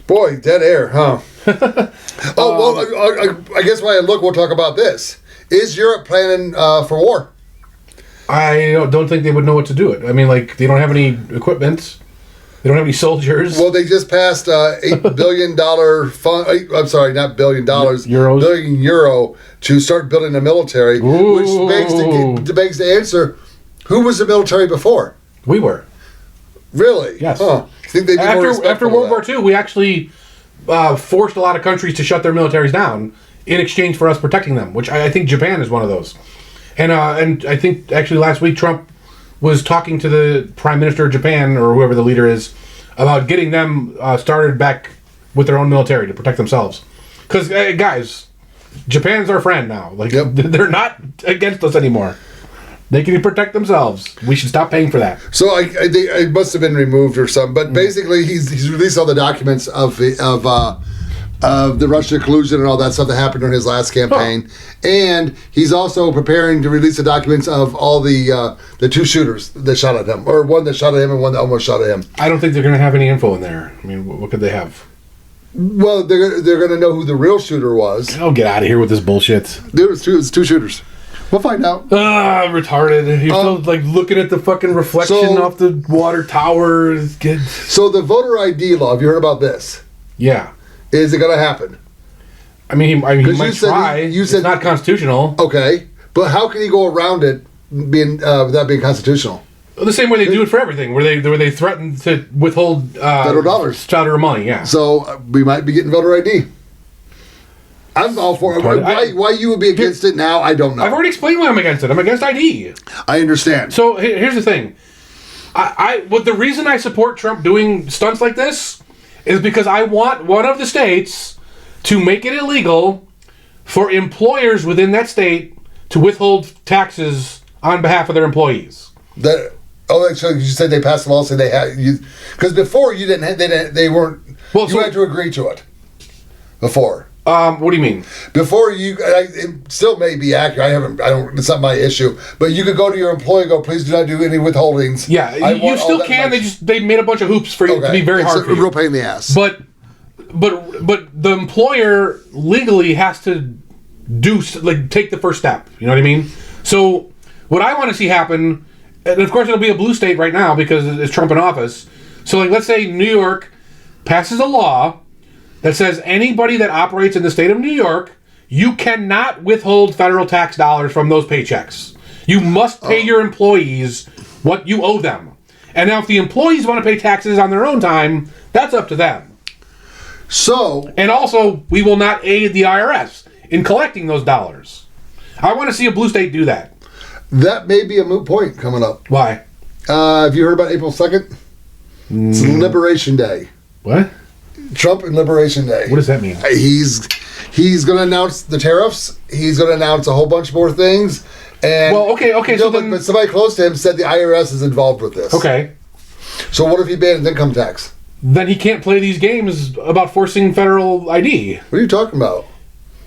S1: Boy, dead air, huh? I guess while I look, we'll talk about this. Is Europe planning for war?
S2: I don't think they would know what to do it. I mean, like, they don't have any equipment. They don't have any soldiers.
S1: Well, they just passed $8 billion fund. I'm sorry, not $1 billion.
S2: Euros?
S1: Billion euro to start building a military, which begs the answer: who was the military before?
S2: We were.
S1: Really?
S2: Yes.
S1: Huh. I think they'd be more
S2: After
S1: respectful
S2: World
S1: of
S2: War II, we actually forced a lot of countries to shut their militaries down in exchange for us protecting them, which I think Japan is one of those. And I think actually last week Trump was talking to the Prime Minister of Japan, or whoever the leader is, about getting them started back with their own military to protect themselves. Because, guys, Japan's our friend now. Like, They're not against us anymore. They can protect themselves. We should stop paying for that.
S1: So I think it must have been removed or something. But basically, he's released all the documents of the Russian collusion and all that stuff that happened during his last campaign, and he's also preparing to release the documents of all the two shooters that shot at him, or one that shot at him and one that almost shot at him.
S2: I don't think they're going to have any info in there. I mean, what could they have?
S1: Well, they're going to know who the real shooter was.
S2: Oh, get out of here with this bullshit.
S1: Dude, it was two shooters. We'll find out.
S2: Retarded. You're still like looking at the fucking reflection off the water tower.
S1: So the voter ID law, have you heard about this?
S2: Yeah.
S1: Is it going to happen?
S2: I mean, he might try.
S1: You said
S2: it's not constitutional.
S1: Okay, but how can he go around it being without being constitutional?
S2: The same way they do it for everything, where they threaten to withhold
S1: federal dollars,
S2: federal money. Yeah.
S1: So we might be getting voter ID. I'm all for it. Why you would be against it now? I don't know.
S2: I've already explained why I'm against it. I'm against ID.
S1: I understand.
S2: So here's the thing. The reason I support Trump doing stunts like this is because I want one of the states to make it illegal for employers within that state to withhold taxes on behalf of their employees.
S1: So you said they passed a law saying they had because before you didn't. They weren't. Well, you had to agree to it. Before.
S2: What do you mean?
S1: Before it still may be accurate. It's not my issue. But you could go to your employer and go, please do not do any withholdings.
S2: Yeah, you still can. They made a bunch of hoops for you to be very hard for you.
S1: Real pain in the ass.
S2: But the employer legally has to take the first step. You know what I mean? So what I want to see happen And of course, it'll be a blue state right now because it's Trump in office. So, like, let's say New York passes a law that says anybody that operates in the state of New York, you cannot withhold federal tax dollars from those paychecks. You must pay your employees what you owe them. And now if the employees want to pay taxes on their own time, that's up to them.
S1: So...
S2: And also, we will not aid the IRS in collecting those dollars. I want to see a blue state do that.
S1: That may be a moot point coming up.
S2: Why?
S1: Have you heard about April 2nd? It's Liberation Day.
S2: What?
S1: Trump and Liberation Day.
S2: What does that mean?
S1: He's going to announce the tariffs. He's going to announce a whole bunch more things. And
S2: well, okay.
S1: So but somebody close to him said the IRS is involved with this.
S2: Okay.
S1: So what if he bans income tax?
S2: Then he can't play these games about forcing federal ID.
S1: What are you talking about?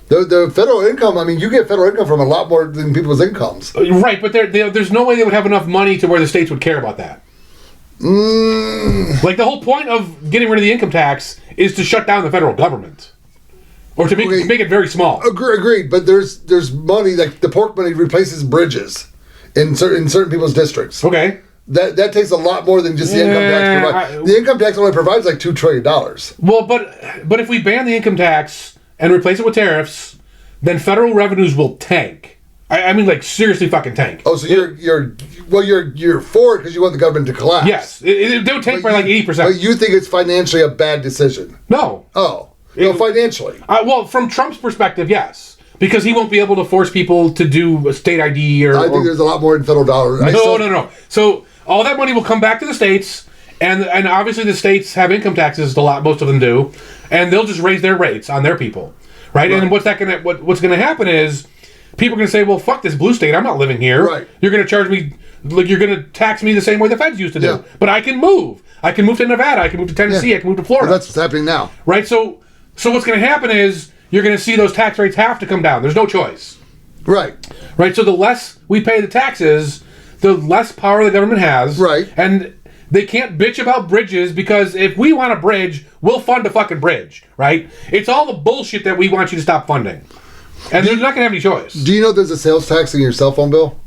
S1: The federal income, I mean, you get federal income from a lot more than people's incomes.
S2: Right, but there's no way they would have enough money to where the states would care about that. Like, the whole point of getting rid of the income tax is to shut down the federal government. Or to make it very small.
S1: Agreed, but there's money, like the pork money replaces bridges in certain people's districts.
S2: Okay.
S1: That takes a lot more than just the income tax. The income tax only provides like $2 trillion.
S2: Well, but if we ban the income tax and replace it with tariffs, then federal revenues will tank. I mean, like, seriously fucking tank.
S1: Oh, so you're for it because you want the government to collapse.
S2: Yes, it would tank by like 80%.
S1: But you think it's financially a bad decision?
S2: No.
S1: Oh. No, financially.
S2: Well, from Trump's perspective, yes. Because he won't be able to force people to do a state ID or...
S1: I think there's a lot more in federal dollars.
S2: No. So all that money will come back to the states, and obviously the states have income taxes, most of them do, and they'll just raise their rates on their people. Right? And what's gonna happen is people are gonna say, well, fuck this blue state, I'm not living here.
S1: Right.
S2: You're gonna charge me, like, you're gonna tax me the same way the feds used to do.
S1: Yeah.
S2: But I can move. I can move to Nevada, I can move to Tennessee, I can move to Florida.
S1: Well, that's what's happening now.
S2: Right? So what's going to happen is you're going to see those tax rates have to come down. There's no choice.
S1: Right.
S2: Right? So the less we pay the taxes, the less power the government has.
S1: Right.
S2: And they can't bitch about bridges because if we want a bridge, we'll fund a fucking bridge. Right? It's all the bullshit that we want you to stop funding. And they're not going to have any choice.
S1: Do you know there's a sales tax in your cell phone bill?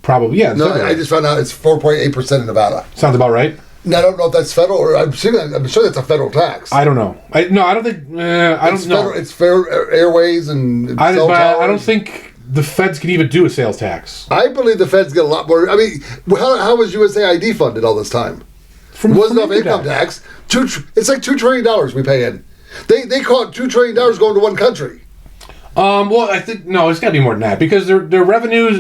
S2: Probably, yeah.
S1: No, I just found out it's 4.8% in Nevada.
S2: Sounds about right.
S1: Now, I don't know if that's federal, or I'm sure that's a federal tax.
S2: I don't know. I don't think. I don't know.
S1: It's fair airways and
S2: I don't think the feds can even do a sales tax.
S1: I believe the feds get a lot more. I mean, how was USA ID funded all this time?
S2: From
S1: enough income tax. It's like $2 trillion we pay in. They call it $2 trillion going to one country.
S2: Well, I think no, it's got to be more than that because their revenues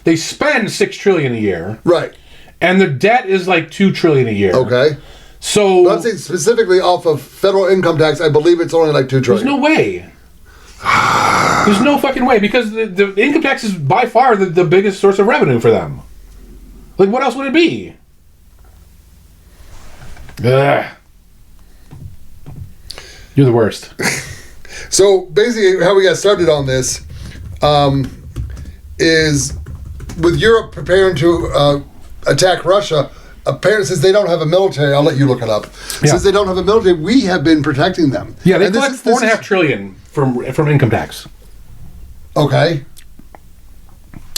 S2: they spend $6 trillion a year,
S1: right? And
S2: their debt is like $2 trillion a year.
S1: Okay.
S2: So
S1: I'm saying specifically off of federal income tax, I believe it's only like $2 trillion.
S2: There's no way. There's no fucking way because the income tax is by far the biggest source of revenue for them. Like, what else would it be? Ugh. You're the worst.
S1: So basically, how we got started on this is with Europe preparing to attack Russia. Apparently, since they don't have a military, I'll let you look it up. Yeah. Since they don't have a military, we have been protecting them.
S2: Yeah, they collect $4.5 trillion from income tax.
S1: Okay.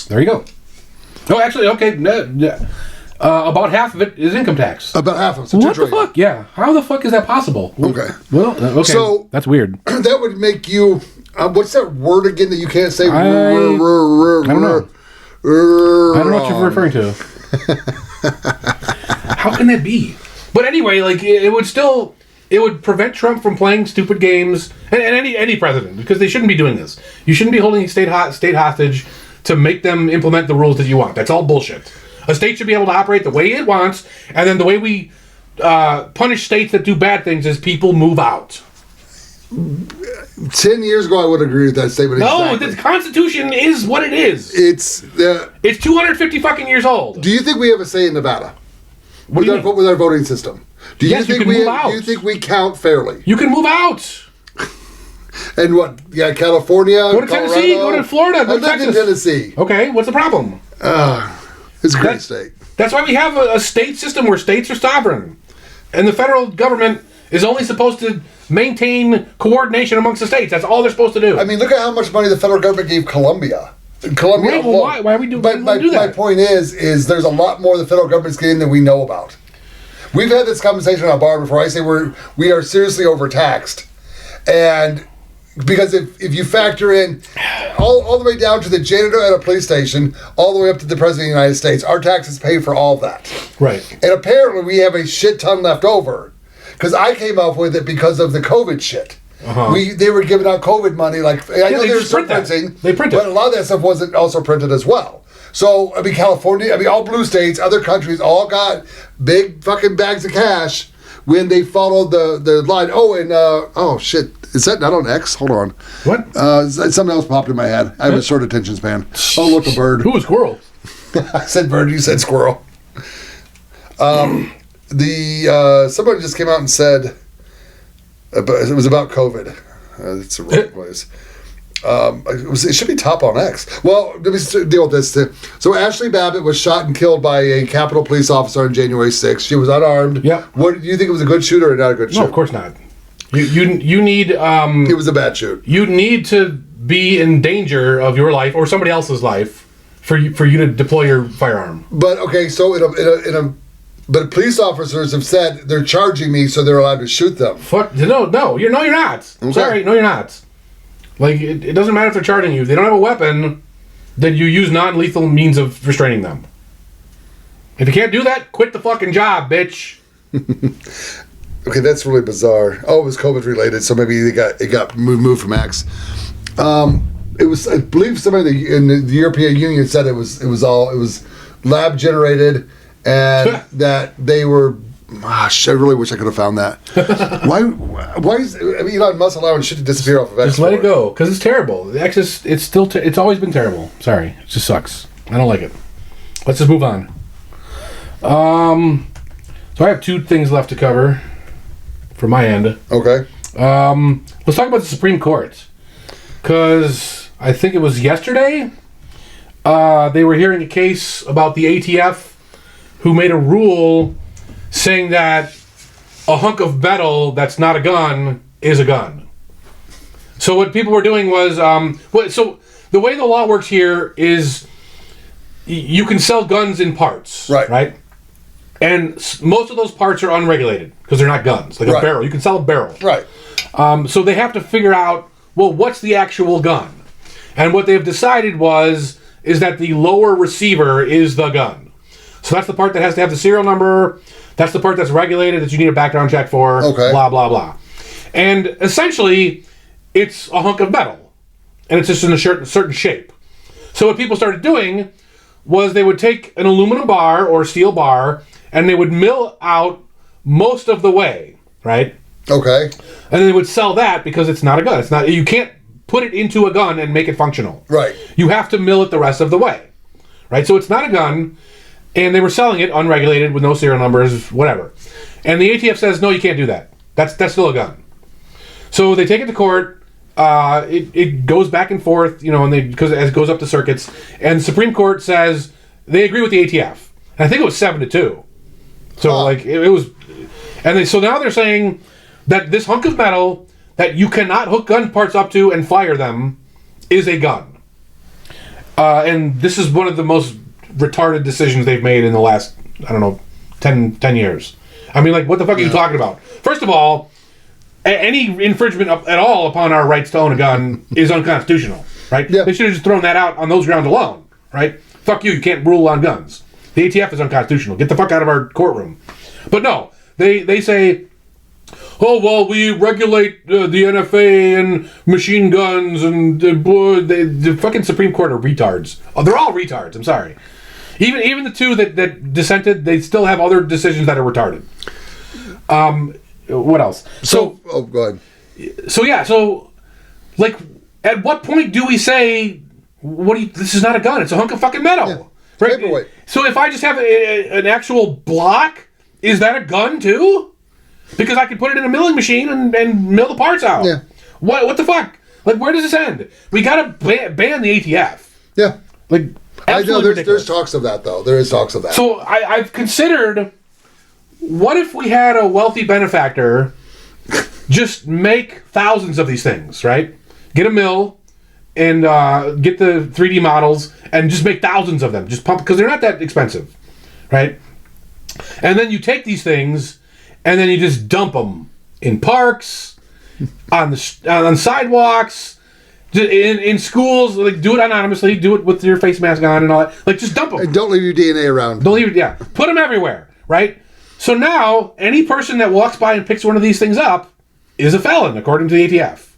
S2: There you go. Oh, actually, okay. About half of it is income tax.
S1: About half of it. So
S2: what the fuck? Yeah. How the fuck is that possible?
S1: Okay.
S2: Well, okay. So that's weird.
S1: That would make you. What's that word again that you can't say?
S2: I don't know. I don't know what you're referring to. How can that be? But anyway, like it would prevent Trump from playing stupid games, and any president, because they shouldn't be doing this. You shouldn't be holding a state hostage to make them implement the rules that you want. That's all bullshit. A state should be able to operate the way it wants, and then the way we punish states that do bad things is people move out.
S1: 10 years ago, I would agree with that statement.
S2: No,
S1: exactly.
S2: the Constitution is what it is.
S1: It's
S2: 250 fucking years old.
S1: Do you think we have a say in Nevada? With our voting system? Do you think we count fairly?
S2: You can move out.
S1: And what? Yeah, California,
S2: go to Colorado, Tennessee, go to Florida, go to Texas.
S1: In Tennessee.
S2: Okay, what's the problem?
S1: It's a great state.
S2: That's why we have a state system where states are sovereign, and the federal government is only supposed to maintain coordination amongst the states. That's all they're supposed to do.
S1: I mean, look at how much money the federal government gave Colombia Colombia.
S2: Wait, well, why are we doing?
S1: But my point is there's a lot more the federal government's getting than we know about. We've had this conversation on a bar before. I say we are seriously overtaxed, and because if you factor in all the way down to the janitor at a police station, all the way up to the president of the United States, our taxes pay for all of that.
S2: Right.
S1: And apparently we have a shit ton left over, because I came up with it because of the COVID shit. They were giving out COVID money, like I know they were still printing, but a lot of that stuff wasn't also printed as well. So I mean, California, all blue states, other countries, all got big fucking bags of cash when they followed the line. Oh, and oh shit, is that not on X? Hold on.
S2: What?
S1: Something else popped in my head. I have a short attention span. Oh, look, a bird.
S2: Who was squirrel?
S1: I said bird. You said squirrel. Somebody just came out and said. It was about COVID. It's a wrong place. It should be top on X. Well, let me deal with this. So Ashley Babbitt was shot and killed by a Capitol police officer on January 6th. She was unarmed.
S2: Yeah.
S1: What do you think, it was a good shoot or not a good shoot?
S2: No, of course not. You need.
S1: It was a bad shoot.
S2: You need to be in danger of your life or somebody else's life for you to deploy your firearm.
S1: But okay, so but police officers have said they're charging me, so they're allowed to shoot them.
S2: Fuck no, you're not.
S1: Okay.
S2: Sorry, no, you're not. Like it doesn't matter if they're charging you. If they don't have a weapon, then you use non-lethal means of restraining them. If you can't do that, quit the fucking job, bitch.
S1: Okay, that's really bizarre. Oh, it was COVID related, so maybe it got moved from X. It was, I believe, somebody in the European Union said it was lab generated, and that they were. I really wish I could have found that. Why is Elon Musk allowing shit to disappear off of X?
S2: Just let it go, because it's terrible. The X is, it's still it's always been terrible. Sorry, it just sucks. I don't like it. Let's just move on. So I have two things left to cover from my end.
S1: Okay.
S2: Let's talk about the Supreme Court, because I think it was yesterday they were hearing a case about the ATF, who made a rule saying that a hunk of metal that's not a gun is a gun. So what people were doing was, so the way the law works here is you can sell guns in parts, right? And most of those parts are unregulated because they're not guns, like a barrel. You can sell a barrel. Right. So they have to figure out, well, what's the actual gun? And what they've decided is that the lower receiver is the gun. So that's the part that has to have the serial number. That's the part that's regulated, that you need a background check for. Okay. Blah, blah, blah. And essentially, it's a hunk of metal. And it's just in a certain shape. So what people started doing was they would take an aluminum bar or steel bar, and they would mill out most of the way, right? Okay. And then they would sell that because it's not a gun. It's not. You can't put it into a gun and make it functional. Right. You have to mill it the rest of the way, right? So it's not a gun, and they were selling it unregulated with no serial numbers, whatever. And the ATF says, no, you can't do that. That's still a gun. So they take it to court. It goes back and forth, and because as it goes up the circuits, and the Supreme Court says they agree with the ATF. And I think it was 7-2. So it was, and so now they're saying that this hunk of metal that you cannot hook gun parts up to and fire them is a gun. And this is one of the most retarded decisions they've made in the last, 10 years. I mean, like, what the fuck are you talking about? First of all, any infringement at all upon our rights to own a gun is unconstitutional, right? Yeah. They should have just thrown that out on those grounds alone, right? Fuck you can't rule on guns. The ATF is unconstitutional. Get the fuck out of our courtroom. But no, they say, oh, well, we regulate the NFA and machine guns, and the fucking Supreme Court are retards. Oh, they're all retards, I'm sorry. Even the two that dissented, they still have other decisions that are retarded. What else? So go ahead. So, like, at what point do we say, this is not a gun, it's a hunk of fucking metal? Yeah. Right? Paperweight. So if I just have an actual block, is that a gun too? Because I can put it in a milling machine and mill the parts out. Yeah. What the fuck? Like, where does this end? We gotta ban the ATF. Yeah. Like, I know there's talks of that, though. There is talks of that. So I've considered, what if we had a wealthy benefactor just make thousands of these things, right? Get a mill, and get the 3D models and just make thousands of them. Just pump, because they're not that expensive, right? And then you take these things and then you just dump them in parks, on sidewalks, in schools. Like, do it anonymously. Do it with your face mask on and all that. Like, just dump them.
S1: And don't leave your DNA around.
S2: Don't leave it. Yeah, put them everywhere, right? So now any person that walks by and picks one of these things up is a felon, according to the ATF.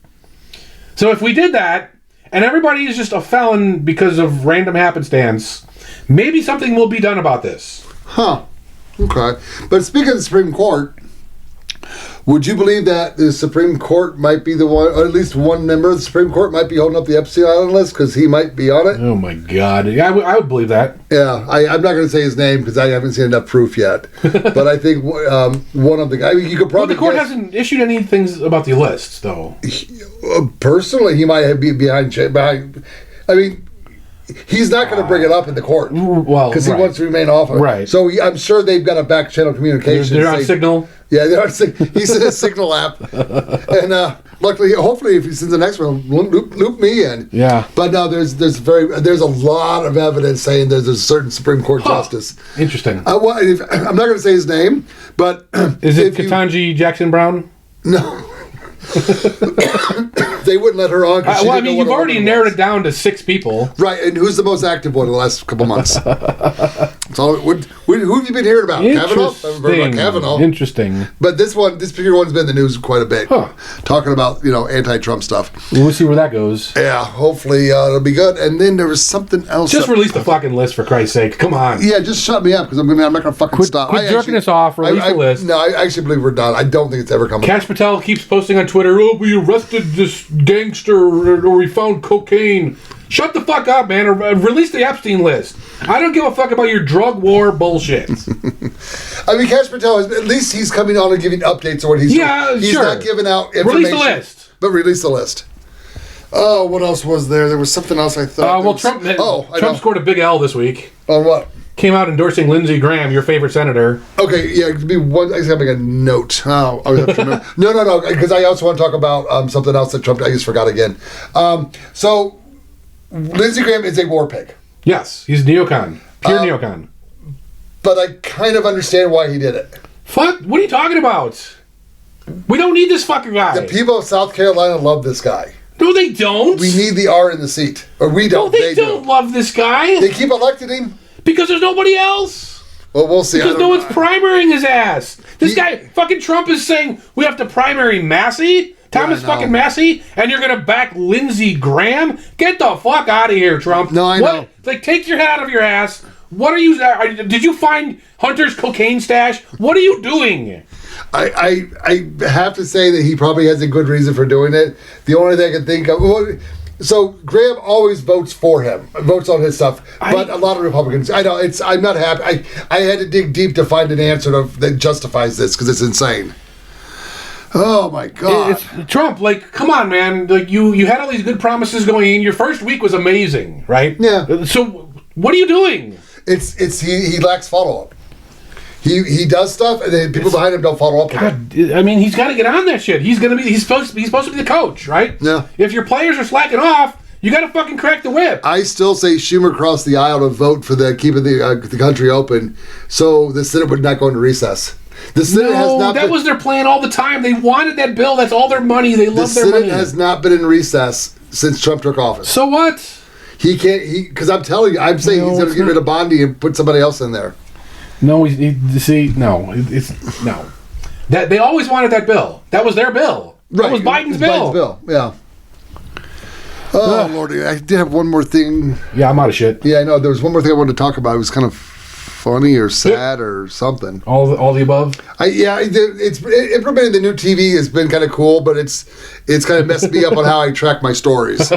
S2: So if we did that, and everybody is just a felon because of random happenstance, maybe something will be done about this.
S1: Huh. Okay. But speaking of the Supreme Court, would you believe that the Supreme Court might be the one, or at least one member of the Supreme Court might be holding up the Epstein Island list because he might be on it?
S2: Oh my God. Yeah, I would believe that.
S1: Yeah. I'm not going to say his name because I haven't seen enough proof yet. But I think one of the guys, you could probably
S2: the court hasn't issued any things about the lists, though.
S1: Personally, he might be behind. I mean, he's not going to bring it up in the court.
S2: Well,
S1: because he wants to remain off of it.
S2: Right.
S1: So I'm sure they've got a back channel communication.
S2: They're on Signal.
S1: Yeah, they're on Signal. He's in a Signal app. And luckily, hopefully, if he's in the next one, loop me in.
S2: Yeah.
S1: But no, there's a lot of evidence saying there's a certain Supreme Court justice.
S2: Interesting.
S1: I'm not going to say his name, but
S2: is it Ketanji Jackson Brown?
S1: No. They wouldn't let her on.
S2: Well, I mean, you've already narrowed it down to 6 people.
S1: Right, and who's the most active one in the last couple months? So, who have you been hearing about? Kavanaugh? I haven't heard about Kavanaugh.
S2: Interesting.
S1: But this particular one's been in the news quite a bit. Huh. Talking about, anti-Trump stuff.
S2: We'll see where that goes.
S1: Yeah, hopefully it'll be good. And then there was something else.
S2: Just release the fucking list, for Christ's sake. Come on.
S1: Yeah, just shut me up, because I'm not going to fucking stop.
S2: Quit jerking us off. Release the list.
S1: No, I actually believe we're done. I don't think it's ever coming.
S2: Cash Patel keeps posting on Twitter, "Oh, we arrested this gangster, or we found cocaine." Shut the fuck up, man. Release the Epstein list. I don't give a fuck about your drug war bullshit.
S1: I mean, Cash Patel, at least he's coming on and giving updates on what he's doing. He's not giving out information.
S2: Release the list.
S1: But release the list. Oh, what else was there? There was something else I thought.
S2: Trump scored a big L this week.
S1: On what?
S2: Came out endorsing Lindsey Graham, your favorite senator.
S1: Okay, yeah, it could be one. I just gotta make a note. Oh, I have to remember. No, because I also want to talk about something else that Trump. I just forgot again. So, Lindsey Graham is a war pig.
S2: Yes, he's neocon, pure neocon.
S1: But I kind of understand why he did it.
S2: Fuck! What are you talking about? We don't need this fucking guy.
S1: The people of South Carolina love this guy.
S2: No, they don't.
S1: We need the R in the seat, or we don't.
S2: No, they don't love this guy.
S1: They keep electing him.
S2: Because there's nobody else.
S1: Well, we'll see.
S2: Because no one's primarying his ass. This guy, fucking Trump, is saying we have to primary Massey, Thomas fucking Massey, and you're going to back Lindsey Graham? Get the fuck out of here, Trump.
S1: No, I know.
S2: Like, take your head out of your ass. What are you... did you find Hunter's cocaine stash? What are you doing?
S1: I have to say that he probably has a good reason for doing it. The only thing I can think of... So Graham always votes for him, votes on his stuff, but a lot of Republicans. I know I'm not happy. I had to dig deep to find an answer that justifies this because it's insane. Oh my God,
S2: it's Trump! Like, come on, man! Like you had all these good promises going in. Your first week was amazing, right?
S1: Yeah.
S2: So what are you doing?
S1: He lacks follow up. He does stuff, and then people behind him don't follow up.
S2: God, I mean, he's got to get on that shit. He's supposed to be the coach, right?
S1: Yeah.
S2: If your players are slacking off, you got to fucking crack the whip.
S1: I still say Schumer crossed the aisle to vote for keeping the country open, so the Senate would not go into recess. The Senate has not.
S2: That was their plan all the time. They wanted that bill. That's all their money. They love their money.
S1: The Senate has not been in recess since Trump took office.
S2: So what?
S1: He can't. Because I'm telling you, I'm saying he's going to get rid of Bondi and put somebody else in there.
S2: No, no. That they always wanted that bill. That was their bill. Right. That was Biden's bill.
S1: Biden's bill. Yeah. Oh Lordy, I did have one more thing.
S2: Yeah, I'm out of shit.
S1: Yeah, I know. There was one more thing I wanted to talk about. It was kind of funny or sad or something.
S2: All the above.
S1: It's implementing the new TV has been kind of cool, but it's kind of messed me up on how I track my stories.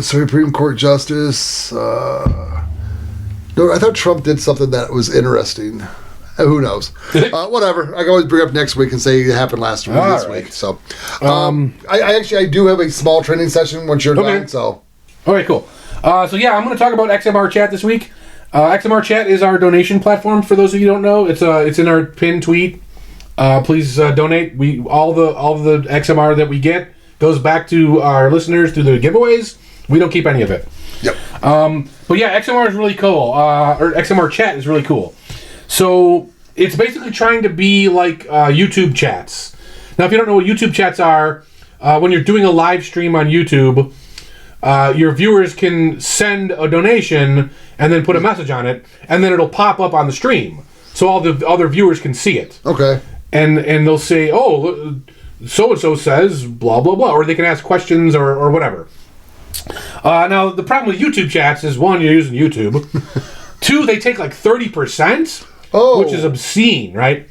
S1: Supreme Court Justice. No, I thought Trump did something that was interesting. Who knows? Whatever. I can always bring up next week and say it happened last week, week. So, I do have a small training session once you're done. So,
S2: all right, cool. I'm going to talk about XMRChat this week. XMRChat is our donation platform. For those of you who don't know, it's in our pinned tweet. Please donate. All the XMR that we get goes back to our listeners through the giveaways. We don't keep any of it.
S1: Yep.
S2: But yeah, XMR is really cool. Or XMRChat is really cool. So it's basically trying to be like YouTube chats. Now, if you don't know what YouTube chats are, when you're doing a live stream on YouTube, your viewers can send a donation and then put a message on it, and then it'll pop up on the stream, so all the other viewers can see it.
S1: Okay.
S2: And they'll say, oh, so-and-so says blah, blah, blah, or they can ask questions or whatever. Now, the problem with YouTube chats is, one, you're using YouTube. Two, they take like 30%, which is obscene, right?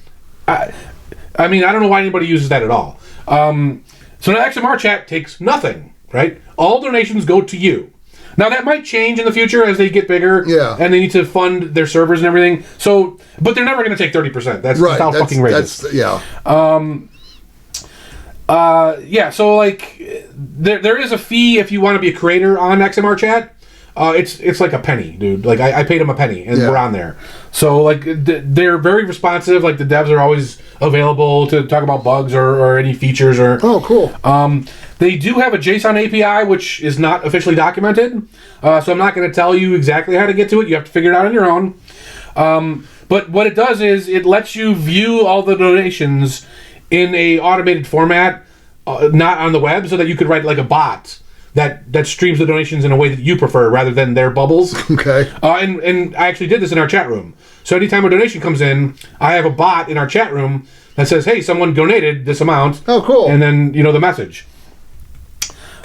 S2: I mean, I don't know why anybody uses that at all. So now XMRChat takes nothing, right? All donations go to you. Now, that might change in the future as they get bigger, and they need to fund their servers and everything. So, but they're never going to take 30%. That's
S1: right.
S2: How fucking outrageous. So like, there is a fee if you want to be a creator on XMRChat. It's like a penny, dude. Like, I paid them a penny, and we're on there. So, like, they're very responsive. Like, the devs are always available to talk about bugs or any features.
S1: Oh, cool.
S2: They do have a JSON API, which is not officially documented. So I'm not going to tell you exactly how to get to it. You have to figure it out on your own. But what it does is it lets you view all the donations in a automated format, not on the web, so that you could write like a bot that streams the donations in a way that you prefer rather than their bubbles.
S1: Okay.
S2: And I actually did this in our chat room. So anytime a donation comes in, I have a bot in our chat room that says, hey, someone donated this amount.
S1: Oh, cool.
S2: And then, the message.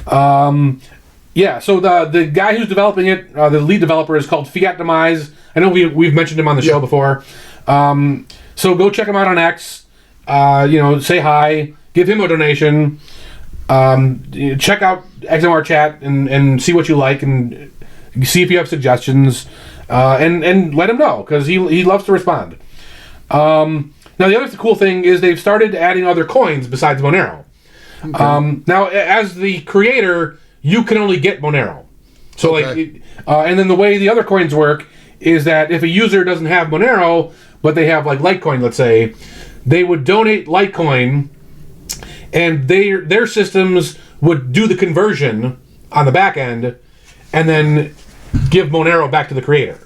S2: So the guy who's developing it, the lead developer, is called Fiat Demise. I know we've mentioned him on the show before. So go check him out on X. Say hi, give him a donation. Check out XMRChat and see what you like and see if you have suggestions, and let him know, because he loves to respond. Now, the other cool thing is they've started adding other coins besides Monero. Okay. Now, as the creator, you can only get Monero. So, and then the way the other coins work is that if a user doesn't have Monero, but they have like Litecoin, let's say, they would donate Litecoin, and their systems would do the conversion on the back end, and then give Monero back to the creator.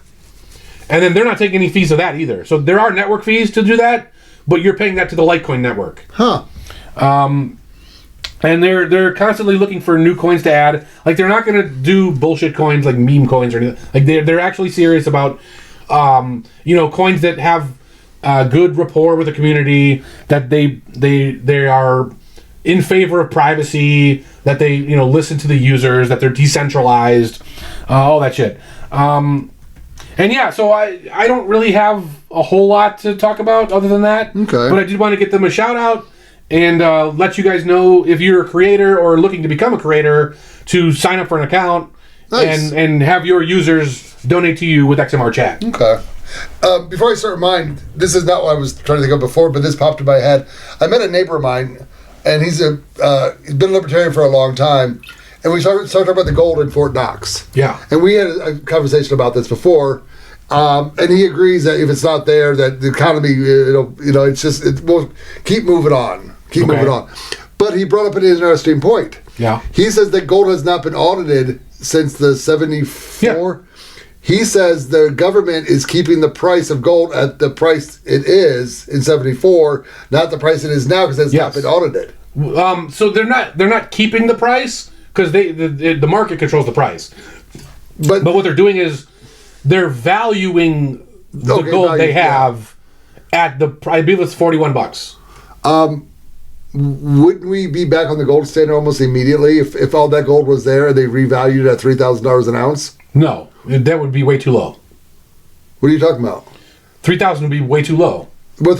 S2: And then they're not taking any fees of that either. So there are network fees to do that, but you're paying that to the Litecoin network.
S1: Huh.
S2: And they're constantly looking for new coins to add. Like, they're not going to do bullshit coins like meme coins or anything. Like, they're actually serious about coins that have good rapport with the community, that they are in favor of privacy, that they listen to the users, that they're decentralized, all that shit. So I don't really have a whole lot to talk about other than that.
S1: Okay.
S2: But I did want to get them a shout out and let you guys know, if you're a creator or looking to become a creator, to sign up for an account. Nice. and have your users donate to you with XMRChat.
S1: Okay. Before I start mine, this is not what I was trying to think of before, but this popped in my head. I met a neighbor of mine, and he's been a libertarian for a long time, and we started talking about the gold in Fort Knox.
S2: Yeah.
S1: And we had a conversation about this before, and he agrees that if it's not there, that the economy, we'll keep moving on. Moving on. But he brought up an interesting point.
S2: Yeah.
S1: He says that gold has not been audited since the 74. Yeah. He says the government is keeping the price of gold at the price it is in 74, not the price it is now, because it's not been audited.
S2: So they're not keeping the price, because the market controls the price. But what they're doing is they're valuing the gold they have at I believe it's $41.
S1: Wouldn't we be back on the gold standard almost immediately if all that gold was there and they revalued it at $3,000 an ounce?
S2: No, that would be way too low.
S1: What are you talking about?
S2: 3,000 would be way too low.
S1: Well,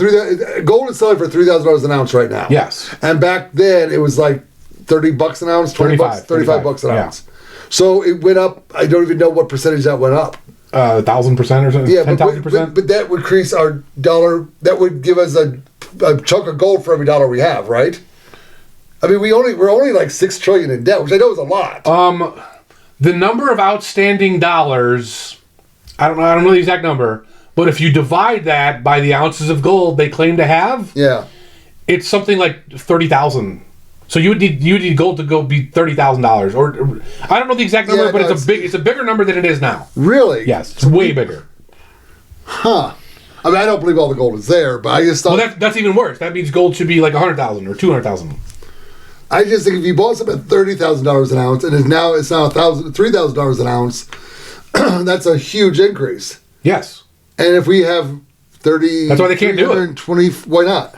S1: gold is selling for $3,000 an ounce right now.
S2: Yes.
S1: And back then it was like $30 an ounce, $35 an ounce. So it went up. I don't even know what percentage that went up.
S2: 1,000% or something.
S1: Yeah,
S2: 10,000%.
S1: But that would increase our dollar. That would give us a chunk of gold for every dollar we have, right? I mean, we're only like $6 trillion in debt, which I know is a lot.
S2: The number of outstanding dollars, I don't know the exact number, but if you divide that by the ounces of gold they claim to have, it's something like 30,000. So you would need gold to go be $30,000, or I don't know the exact number, but it's a bigger number than it is now.
S1: Really?
S2: Yes, it's way bigger.
S1: Huh. I mean, I don't believe all the gold is there, but I just thought...
S2: Well, that's even worse. That means gold should be like 100,000 or 200,000.
S1: I just think if you bought something at $30,000 an ounce and it's now $3,000 an ounce, that's a huge increase.
S2: Yes.
S1: And if we have 30...
S2: That's why they can't do it.
S1: 20, why not?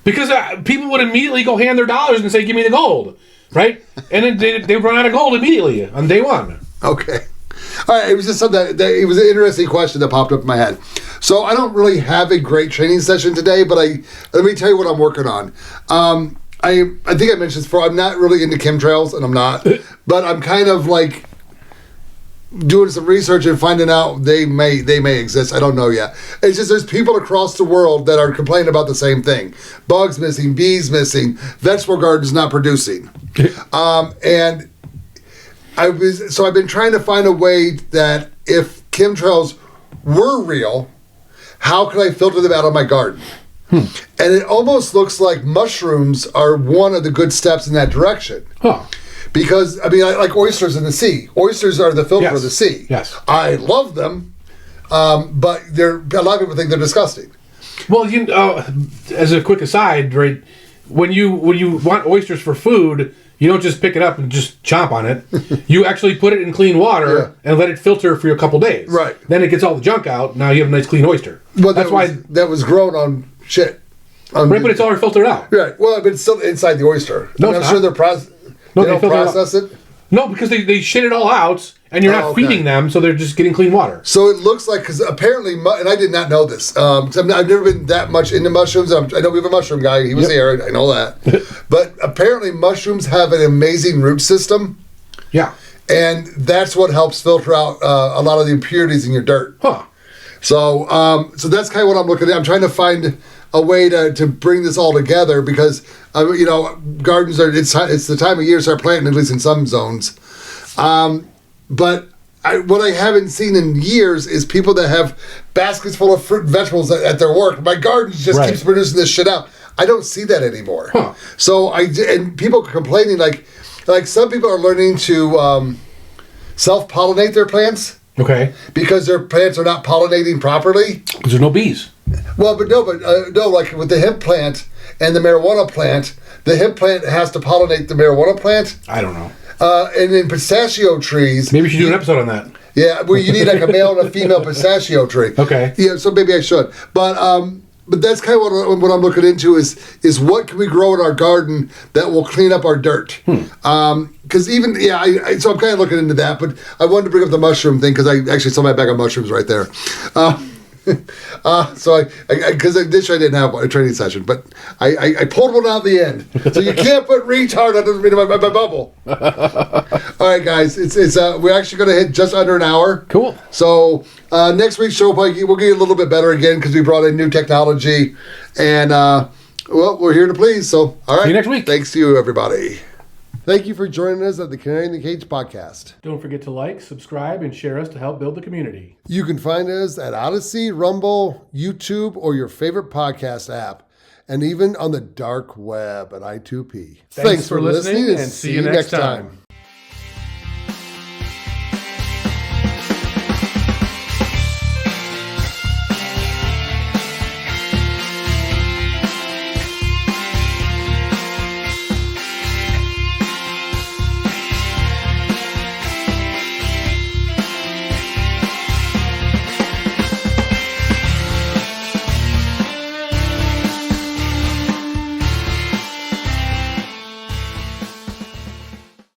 S2: Because people would immediately go hand their dollars and say, give me the gold, right? And then they run out of gold immediately on day one.
S1: Okay. All right, it was just something that it was an interesting question that popped up in my head. So I don't really have a great training session today, but let me tell you what I'm working on. I think I mentioned this before. I'm not really into chemtrails, and I'm not, but I'm kind of like doing some research and finding out they may exist. I don't know yet. It's just there's people across the world that are complaining about the same thing: bugs missing, bees missing, vegetable gardens not producing, and I've been trying to find a way that if chemtrails were real, how could I filter them out of my garden? And it almost looks like mushrooms are one of the good steps in that direction. Huh. Because, I mean, I like oysters in the sea. Oysters are the filter of the sea.
S2: Yes.
S1: I love them, but a lot of people think they're disgusting.
S2: Well, as a quick aside, right, when you want oysters for food, you don't just pick it up and just chomp on it. You actually put it in clean water and let it filter for a couple days.
S1: Right.
S2: Then it gets all the junk out. Now you have a nice clean oyster.
S1: Well, that was grown on shit.
S2: Right, but it's already filtered out.
S1: Right. Well, but it's still inside the oyster.
S2: No,
S1: I'm sure they don't process it.
S2: No, because they shit it all out, and you're not feeding them, so they're just getting clean water.
S1: So it looks like, because apparently, and I did not know this, I've never been that much into mushrooms. I know we have a mushroom guy. He was here. I know that. But apparently mushrooms have an amazing root system.
S2: Yeah.
S1: And that's what helps filter out a lot of the impurities in your dirt.
S2: Huh.
S1: So that's kind of what I'm looking at. I'm trying to find a way to bring this all together because, gardens it's the time of year to start planting, at least in some zones. But what I haven't seen in years is people that have baskets full of fruit and vegetables at their work. My garden just keeps producing this shit out. I don't see that anymore. Huh. So and people complaining like some people are learning to self-pollinate their plants.
S2: Okay.
S1: Because their plants are not pollinating properly.
S2: Because there's no bees.
S1: Well, but like with the hemp plant and the marijuana plant, the hemp plant has to pollinate the marijuana plant.
S2: I don't know.
S1: And in pistachio trees...
S2: Maybe we should do an episode on that.
S1: Yeah, well, you need like a male and a female pistachio tree.
S2: Okay.
S1: Yeah, so maybe I should. But that's kind of what I'm looking into is what can we grow in our garden that will clean up our dirt. Because so I'm kind of looking into that, but I wanted to bring up the mushroom thing because I actually saw my bag of mushrooms right there. So because I didn't have a training session, but I pulled one out at the end. So you can't put retard under my bubble. All right, guys, we're actually going to hit just under an hour.
S2: Cool.
S1: So next week's show we'll get a little bit better again because we brought in new technology, and we're here to please. So all right,
S2: see you next week.
S1: Thanks to you, everybody. Thank you for joining us at the Canary in the Cage podcast.
S2: Don't forget to like, subscribe, and share us to help build the community.
S1: You can find us at Odyssey, Rumble, YouTube, or your favorite podcast app, and even on the dark web at I2P.
S2: Thanks for listening, and see you next time.